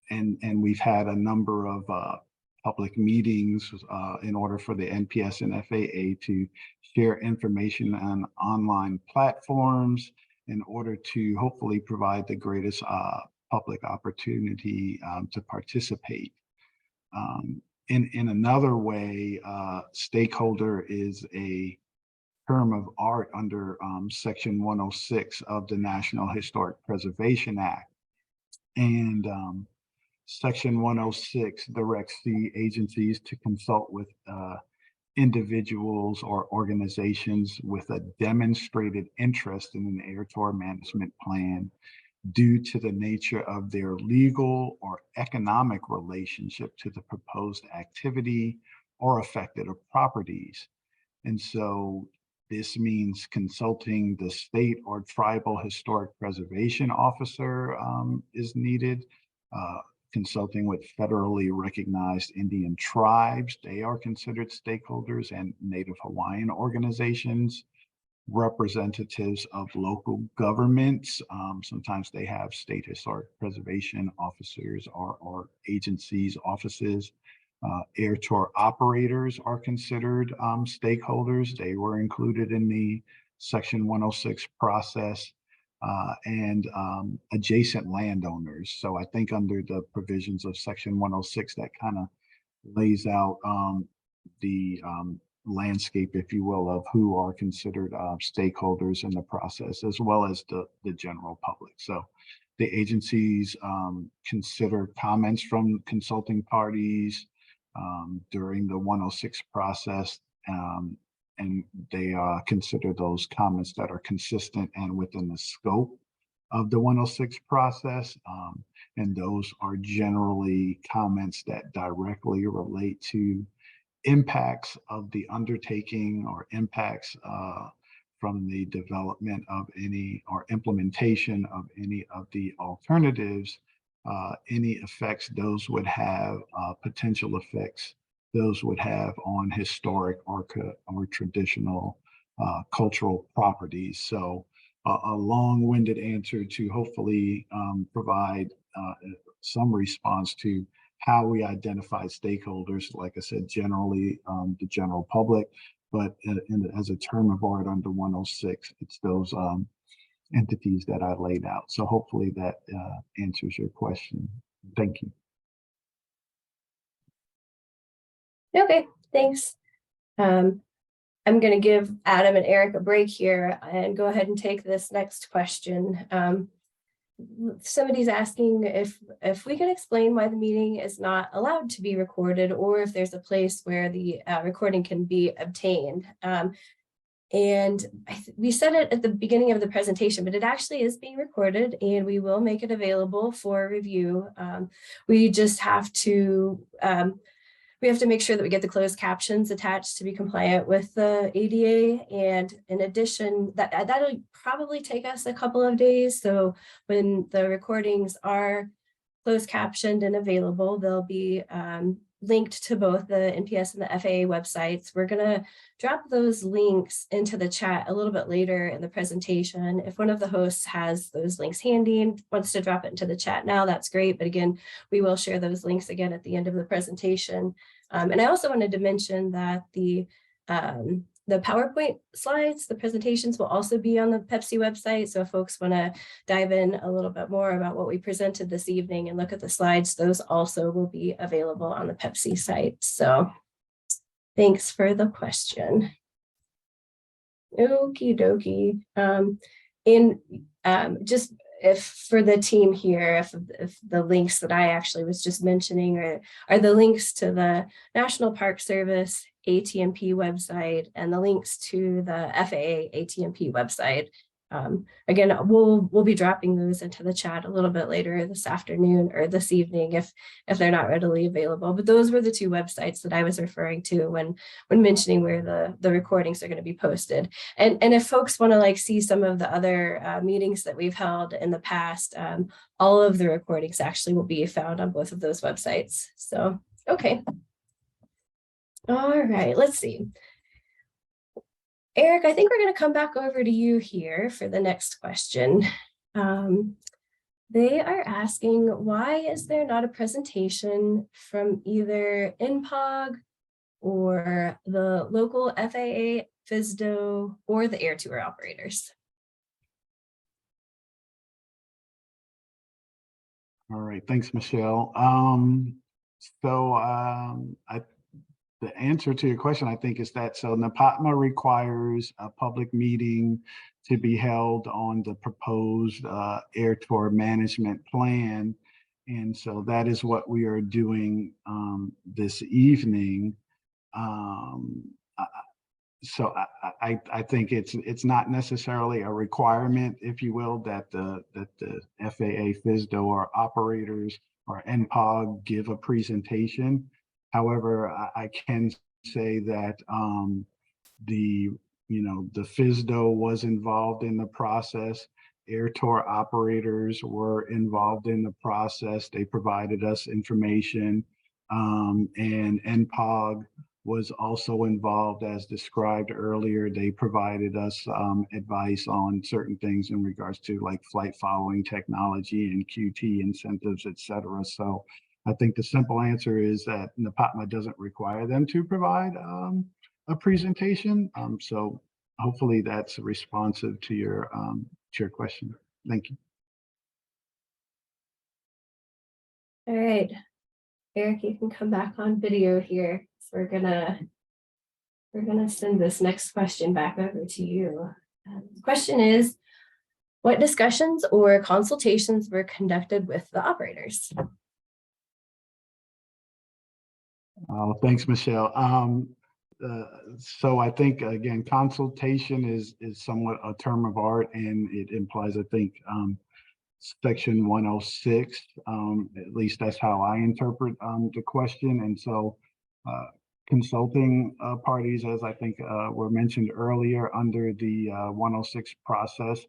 and we've had a number of public meetings in order for the NPS and FAA to share information on online platforms in order to hopefully provide the greatest public opportunity to participate. In another way, stakeholder is a term of art under Section 106 of the National Historic Preservation Act. And Section 106 directs the agencies to consult with individuals or organizations with a demonstrated interest in an air tour management plan due to the nature of their legal or economic relationship to the proposed activity or affected properties. And so this means consulting the state or tribal historic preservation officer is needed, consulting with federally recognized Indian tribes. They are considered stakeholders, and Native Hawaiian organizations, representatives of local governments. Sometimes they have state historic preservation officers or agencies, offices. Air tour operators are considered stakeholders. They were included in the Section 106 process, and adjacent landowners. So I think under the provisions of Section 106, that kind of lays out the landscape, if you will, of who are considered stakeholders in the process, as well as the general public. So the agencies consider comments from consulting parties during the 106 process, and they consider those comments that are consistent and within the scope of the 106 process. And those are generally comments that directly relate to impacts of the undertaking or impacts from the development of any or implementation of any of the alternatives, any effects those would have, potential effects those would have on historic or traditional cultural properties. So a long-winded answer to hopefully provide some response to how we identify stakeholders. Like I said, generally the general public, but as a term of art under 106, it's those entities that I laid out. So hopefully that answers your question. Thank you. Okay, thanks. I'm going to give Adam and Eric a break here and go ahead and take this next question. Somebody's asking if we can explain why the meeting is not allowed to be recorded, or if there's a place where the recording can be obtained. And we said it at the beginning of the presentation, but it actually is being recorded and we will make it available for review. We just have to make sure that we get the closed captions attached to be compliant with the ADA. And in addition, that'll probably take us a couple of days. So when the recordings are closed captioned and available, they'll be linked to both the NPS and the FAA websites. We're going to drop those links into the chat a little bit later in the presentation. If one of the hosts has those links handy and wants to drop it into the chat now, that's great. But again, we will share those links again at the end of the presentation. And I also wanted to mention that the PowerPoint slides, the presentations will also be on the Pepsi website. So if folks want to dive in a little bit more about what we presented this evening and look at the slides, those also will be available on the Pepsi site. So thanks for the question. Okie dokie. Just if for the team here, if the links that I actually was just mentioning are the links to the National Park Service ATMP website and the links to the FAA ATMP website. Again, we'll be dropping those into the chat a little bit later this afternoon or this evening if they're not readily available. But those were the two websites that I was referring to when mentioning where the recordings are going to be posted. And if folks want to see some of the other meetings that we've held in the past, all of the recordings actually will be found on both of those websites. So, okay. All right, let's see. Eric, I think we're going to come back over to you here for the next question. They are asking, why is there not a presentation from either NPOG or the local FAA, FSDO, or the air tour operators? All right, thanks, Michelle. The answer to your question, I think, is that so NAPATMA requires a public meeting to be held on the proposed air tour management plan. And so that is what we are doing this evening. So I think it's not necessarily a requirement, if you will, that the FAA, FSDO, or operators or NPOG give a presentation. However, I can say that the FSDO was involved in the process. Air tour operators were involved in the process. They provided us information, and NPOG was also involved as described earlier. They provided us advice on certain things in regards to like flight following technology and QT incentives, et cetera. So I think the simple answer is that NAPATMA doesn't require them to provide a presentation. So hopefully that's responsive to your question. Thank you. All right, Eric, you can come back on video here. So we're gonna send this next question back over to you. The question is, what discussions or consultations were conducted with the operators? Thanks, Michelle. So I think, again, consultation is somewhat a term of art, and it implies, I think, section 106, at least that's how I interpret the question. And so consulting parties, as I think were mentioned earlier under the 106 process,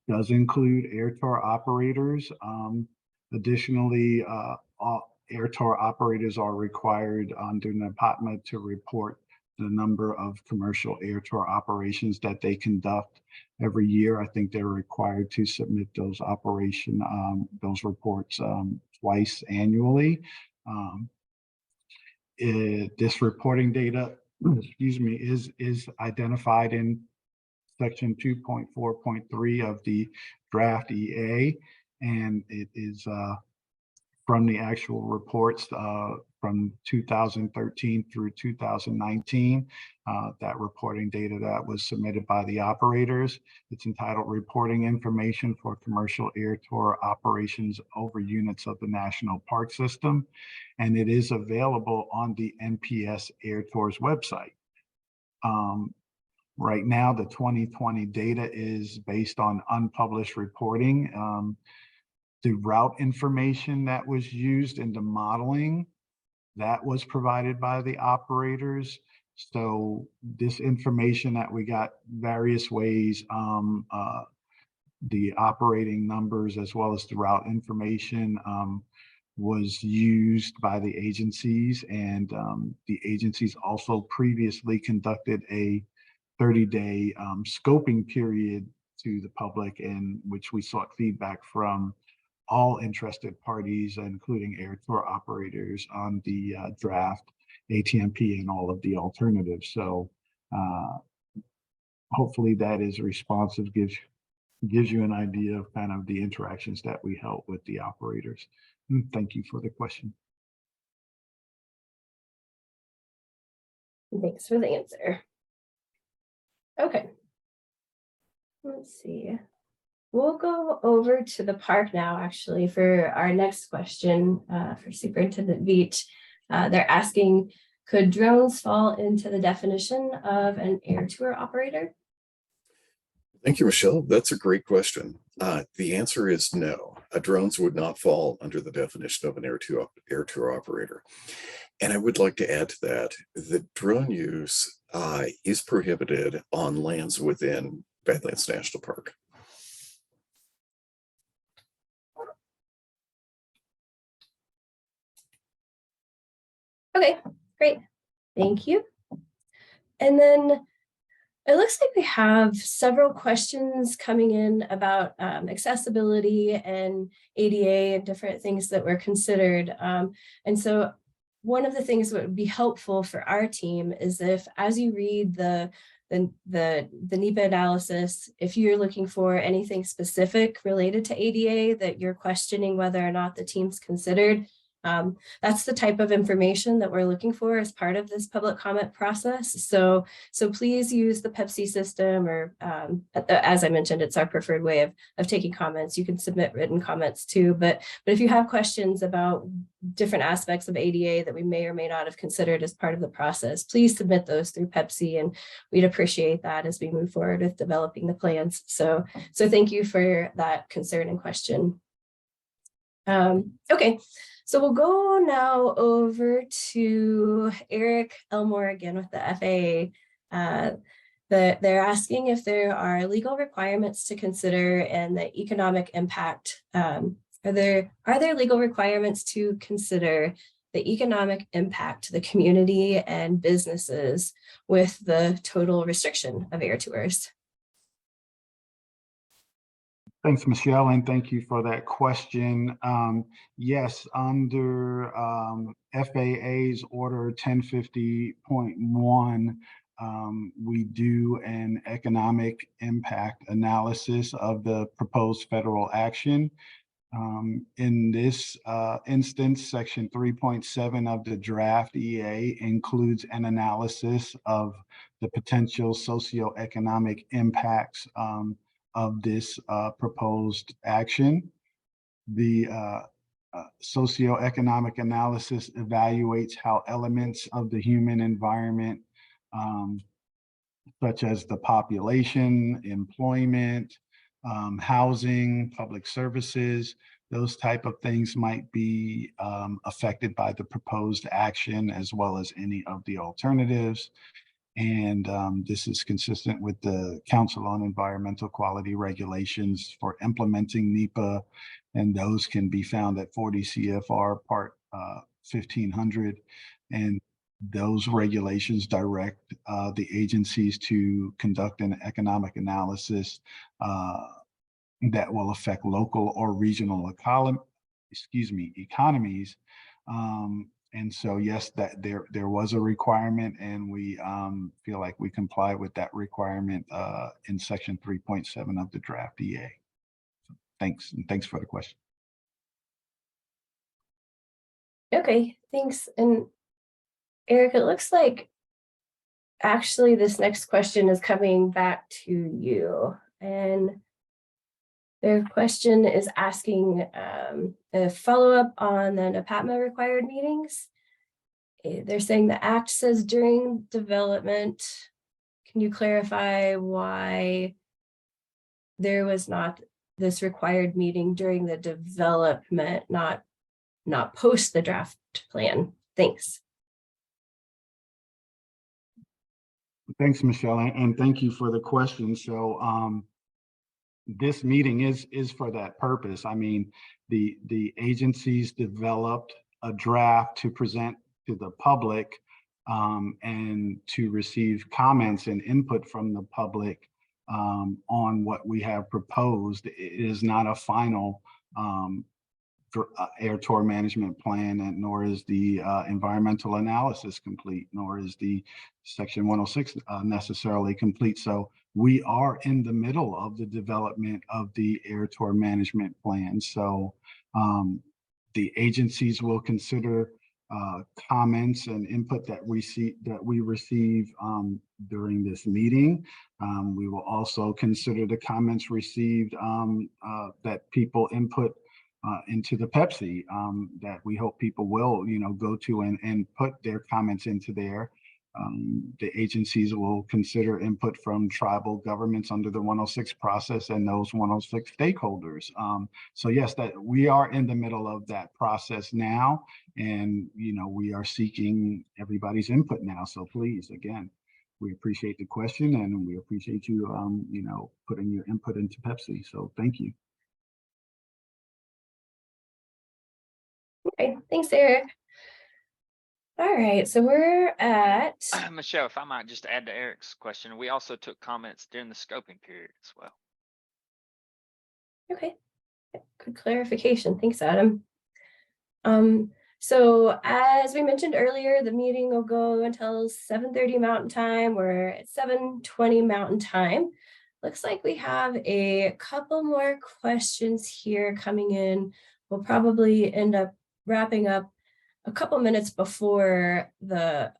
does include air tour operators. Additionally, all air tour operators are required under NAPATMA to report the number of commercial air tour operations that they conduct every year. I think they're required to submit those those reports twice annually. This reporting data, excuse me, is identified in section 2.4.3 of the draft EA, and it is from the actual reports from 2013 through 2019, that reporting data that was submitted by the operators. It's entitled Reporting Information for Commercial Air Tour Operations Over Units of the National Park System, and it is available on the NPS Air Tours website. Right now, the 2020 data is based on unpublished reporting. The route information that was used in the modeling, that was provided by the operators. So this information that we got various ways, the operating numbers as well as the route information was used by the agencies, and the agencies also previously conducted a 30-day scoping period to the public, in which we sought feedback from all interested parties, including air tour operators, on the draft ATMP and all of the alternatives. So hopefully that is responsive, gives you an idea of kind of the interactions that we held with the operators. And thank you for the question. Thanks for the answer. Okay. Let's see. We'll go over to the park now, actually, for our next question for Superintendent Veach. They're asking, could drones fall into the definition of an air tour operator? Thank you, Michelle. That's a great question. The answer is no. Drones would not fall under the definition of an air tour operator. And I would like to add to that, the drone use is prohibited on lands within Badlands National Park. Okay, great. Thank you. And then It looks like we have several questions coming in about accessibility and ADA and different things that were considered. And so one of the things that would be helpful for our team is if, as you read the NEPA analysis, if you're looking for anything specific related to ADA that you're questioning whether or not the team's considered, that's the type of information that we're looking for as part of this public comment process. So please use the Pepsi system, or as I mentioned, it's our preferred way of taking comments. You can submit written comments too, but if you have questions about different aspects of ADA that we may or may not have considered as part of the process, please submit those through Pepsi, and we'd appreciate that as we move forward with developing the plans. So thank you for that concern and question. Okay. So we'll go now over to Eric Elmore again with the FAA. They're asking if there are legal requirements to consider and the economic impact. Are there legal requirements to consider the economic impact to the community and businesses with the total restriction of air tours? Thanks, Michelle, and thank you for that question. Yes, under FAA's Order 1050.1, we do an economic impact analysis of the proposed federal action. In this instance, Section 3.7 of the draft EA includes an analysis of the potential socioeconomic impacts of this proposed action. The socioeconomic analysis evaluates how elements of the human environment, such as the population, employment, housing, public services, those type of things might be affected by the proposed action, as well as any of the alternatives. And this is consistent with the Council on Environmental Quality regulations for implementing NEPA, and those can be found at 40 CFR Part 1500. And those regulations direct the agencies to conduct an economic analysis that will affect local or regional economies. And so, yes, that there was a requirement, and we feel like we comply with that requirement in Section 3.7 of the draft EA. So thanks, and thanks for the question. Okay, thanks. And Eric, it looks like actually this next question is coming back to you, and their question is asking a follow-up on the NEPATMA required meetings. They're saying the act says during development. Can you clarify why there was not this required meeting during the development, not post the draft plan? Thanks. Thanks, Michelle, and thank you for the question. So this meeting is for that purpose. I mean, the agencies developed a draft to present to the public and to receive comments and input from the public on what we have proposed. It is not a final air tour management plan, and nor is the environmental analysis complete, nor is the Section 106 necessarily complete. So we are in the middle of the development of the air tour management plan. So the agencies will consider comments and input that we receive during this meeting. We will also consider the comments received that people input into the Pepsi, that we hope people will, go to and put their comments into there. The agencies will consider input from tribal governments under the 106 process and those 106 stakeholders. So yes, that we are in the middle of that process now, and we are seeking everybody's input now. So please, again, we appreciate the question, and we appreciate you, putting your input into Pepsi. So thank you. Okay, thanks, Eric. All right, so we're at, Michelle, if I might just add to Eric's question, we also took comments during the scoping period as well. okay, good clarification. Thanks, Adam. So as we mentioned earlier, the meeting will go until 7:30 Mountain Time. We're at 7:20 Mountain Time. Looks like we have a couple more questions here coming in. We'll probably end up wrapping up a couple minutes before the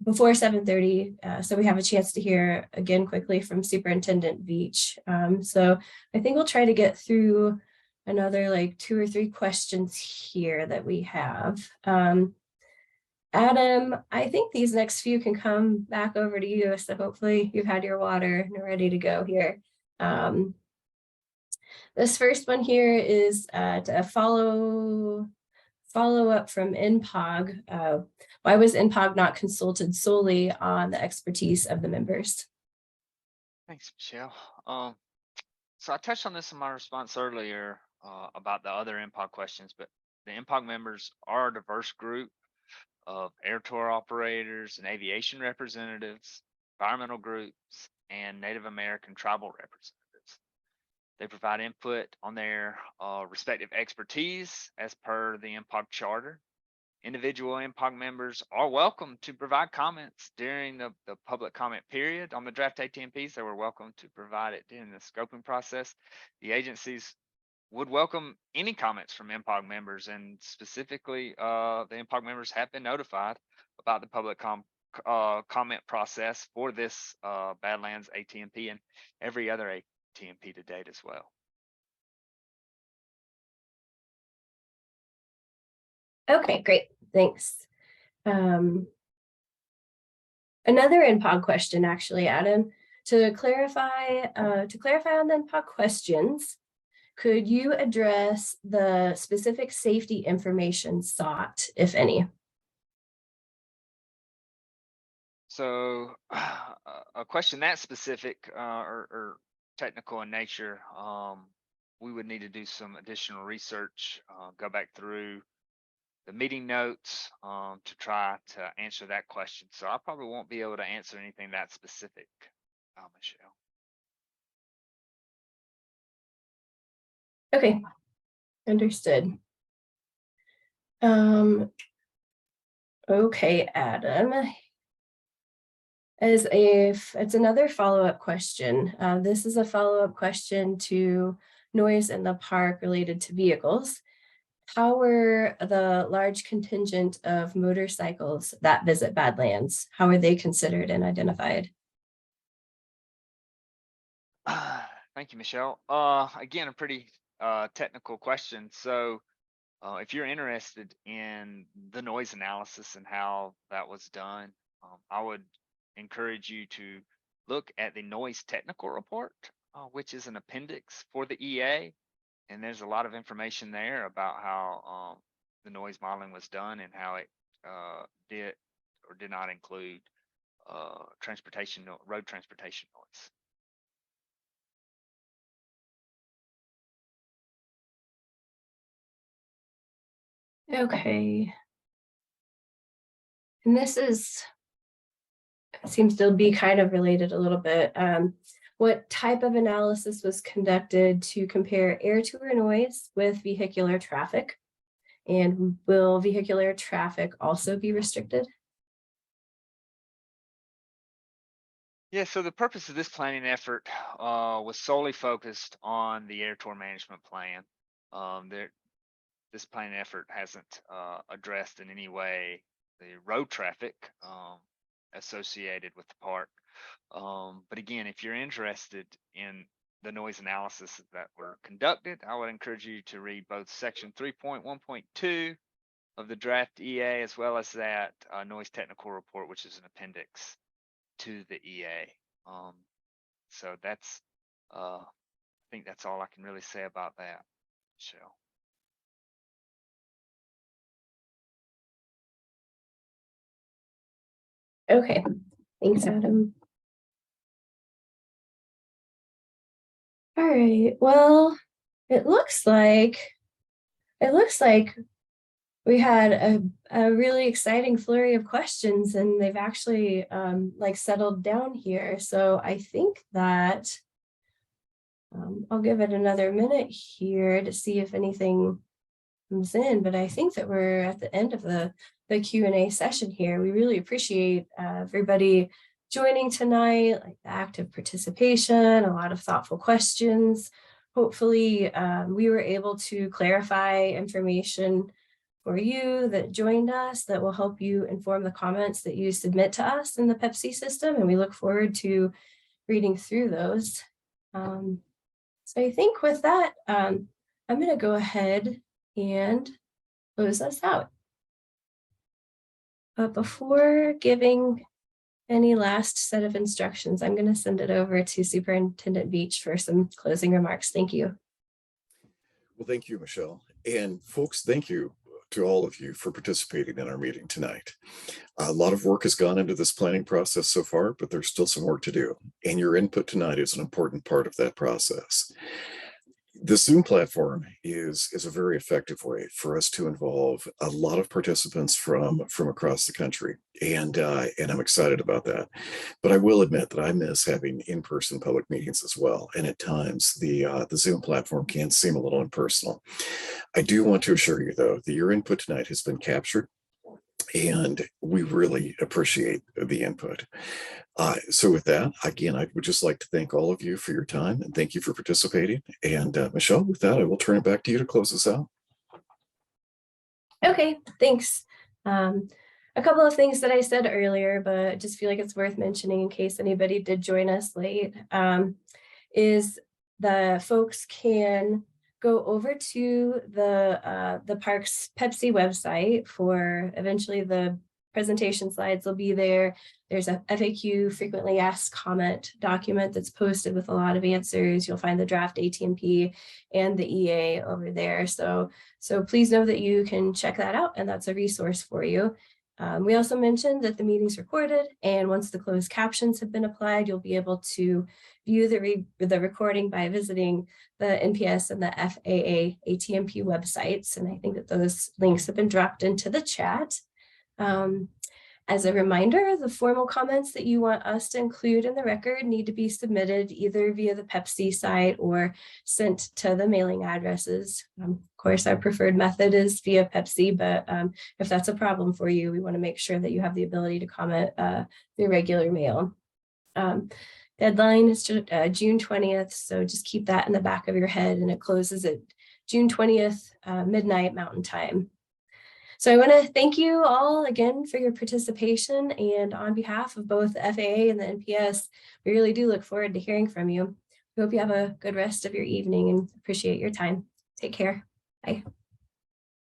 before 7:30, so we have a chance to hear again quickly from Superintendent Veach. So I think we'll try to get through another like 2 or 3 questions here that we have. Adam, I think these next few can come back over to you. So hopefully you've had your water and are ready to go here. This first one here is to follow up from NPOG. Why was NPOG not consulted solely on the expertise of the members? Thanks, Michelle. So I touched on this in my response earlier about the other MPOG questions, but the MPOG members are a diverse group of air tour operators and aviation representatives, environmental groups, and Native American tribal representatives. They provide input on their respective expertise as per the MPOG charter. Individual MPOG members are welcome to provide comments during the public comment period on the draft ATMPs. They were welcome to provide it during the scoping process. The agencies would welcome any comments from MPOG members, and specifically the MPOG members have been notified about the public comment process for this Badlands ATMP and every other ATMP to date as well. Okay, great, thanks. Another NPOG question, actually, Adam. To clarify on the NPOG questions, could you address the specific safety information sought, if any? So a question that specific or technical in nature, we would need to do some additional research, go back through the meeting notes to try to answer that question. So I probably won't be able to answer anything that specific, Michelle. Okay, understood. Okay, Adam. It's another follow-up question. This is a follow-up question to noise in the park related to vehicles. How were the large contingent of motorcycles that visit Badlands? How are they considered and identified? Thank you, Michelle. Again, a pretty technical question. So if you're interested in the noise analysis and how that was done, I would encourage you to look at the noise technical report, which is an appendix for the EA. And there's a lot of information there about how the noise modeling was done and how it did or did not include road transportation noise. Okay. And this seems to be kind of related a little bit. What type of analysis was conducted to compare air tour noise with vehicular traffic? And will vehicular traffic also be restricted? Yeah, so the purpose of this planning effort was solely focused on the air tour management plan. This planning effort hasn't addressed in any way the road traffic associated with the park. But again, if you're interested in the noise analysis that were conducted, I would encourage you to read both section 3.1.2 of the draft EA as well as that noise technical report, which is an appendix to the EA. So that's, I think that's all I can really say about that, Michelle. Okay, thanks, Adam. All right, well, it looks like we had a really exciting flurry of questions, and they've actually like settled down here. So I think that I'll give it another minute here to see if anything comes in, but I think that we're at the end of the Q&A session here. We really appreciate everybody joining tonight, like the active participation, a lot of thoughtful questions. Hopefully we were able to clarify information for you that joined us that will help you inform the comments that you submit to us in the Pepsi system, and we look forward to reading through those. So I think with that, I'm going to go ahead and close us out. But before giving any last set of instructions, I'm going to send it over to Superintendent Beach for some closing remarks. Thank you. Well, thank you, Michelle. And folks, thank you to all of you for participating in our meeting tonight. A lot of work has gone into this planning process so far, but there's still some work to do. And your input tonight is an important part of that process. The Zoom platform is a very effective way for us to involve a lot of participants from across the country, and I'm excited about that. But I will admit that I miss having in-person public meetings as well, and at times the Zoom platform can seem a little impersonal. I do want to assure you, though, that your input tonight has been captured, and we really appreciate the input. So with that, again, I would just like to thank all of you for your time, and thank you for participating. And Michelle, with that, I will turn it back to you to close us out. Okay, thanks. A couple of things that I said earlier, but I just feel like it's worth mentioning in case anybody did join us late, is the folks can go over to the park's Pepsi website for eventually the presentation slides will be there. There's a FAQ, frequently asked comment document that's posted with a lot of answers. You'll find the draft ATMP and the EA over there. So please know that you can check that out, and that's a resource for you. We also mentioned that the meeting's recorded, and once the closed captions have been applied, you'll be able to view the recording by visiting the NPS and the FAA ATMP websites. And I think that those links have been dropped into the chat. As a reminder, the formal comments that you want us to include in the record need to be submitted either via the Pepsi site or sent to the mailing addresses. Of course, our preferred method is via Pepsi, but if that's a problem for you, we want to make sure that you have the ability to comment through regular mail. Deadline is June 20th, so just keep that in the back of your head, and it closes at June 20th, midnight Mountain Time. So I want to thank you all again for your participation, and on behalf of both the FAA and the NPS, we really do look forward to hearing from you. We hope you have a good rest of your evening and appreciate your time. Take care. Bye.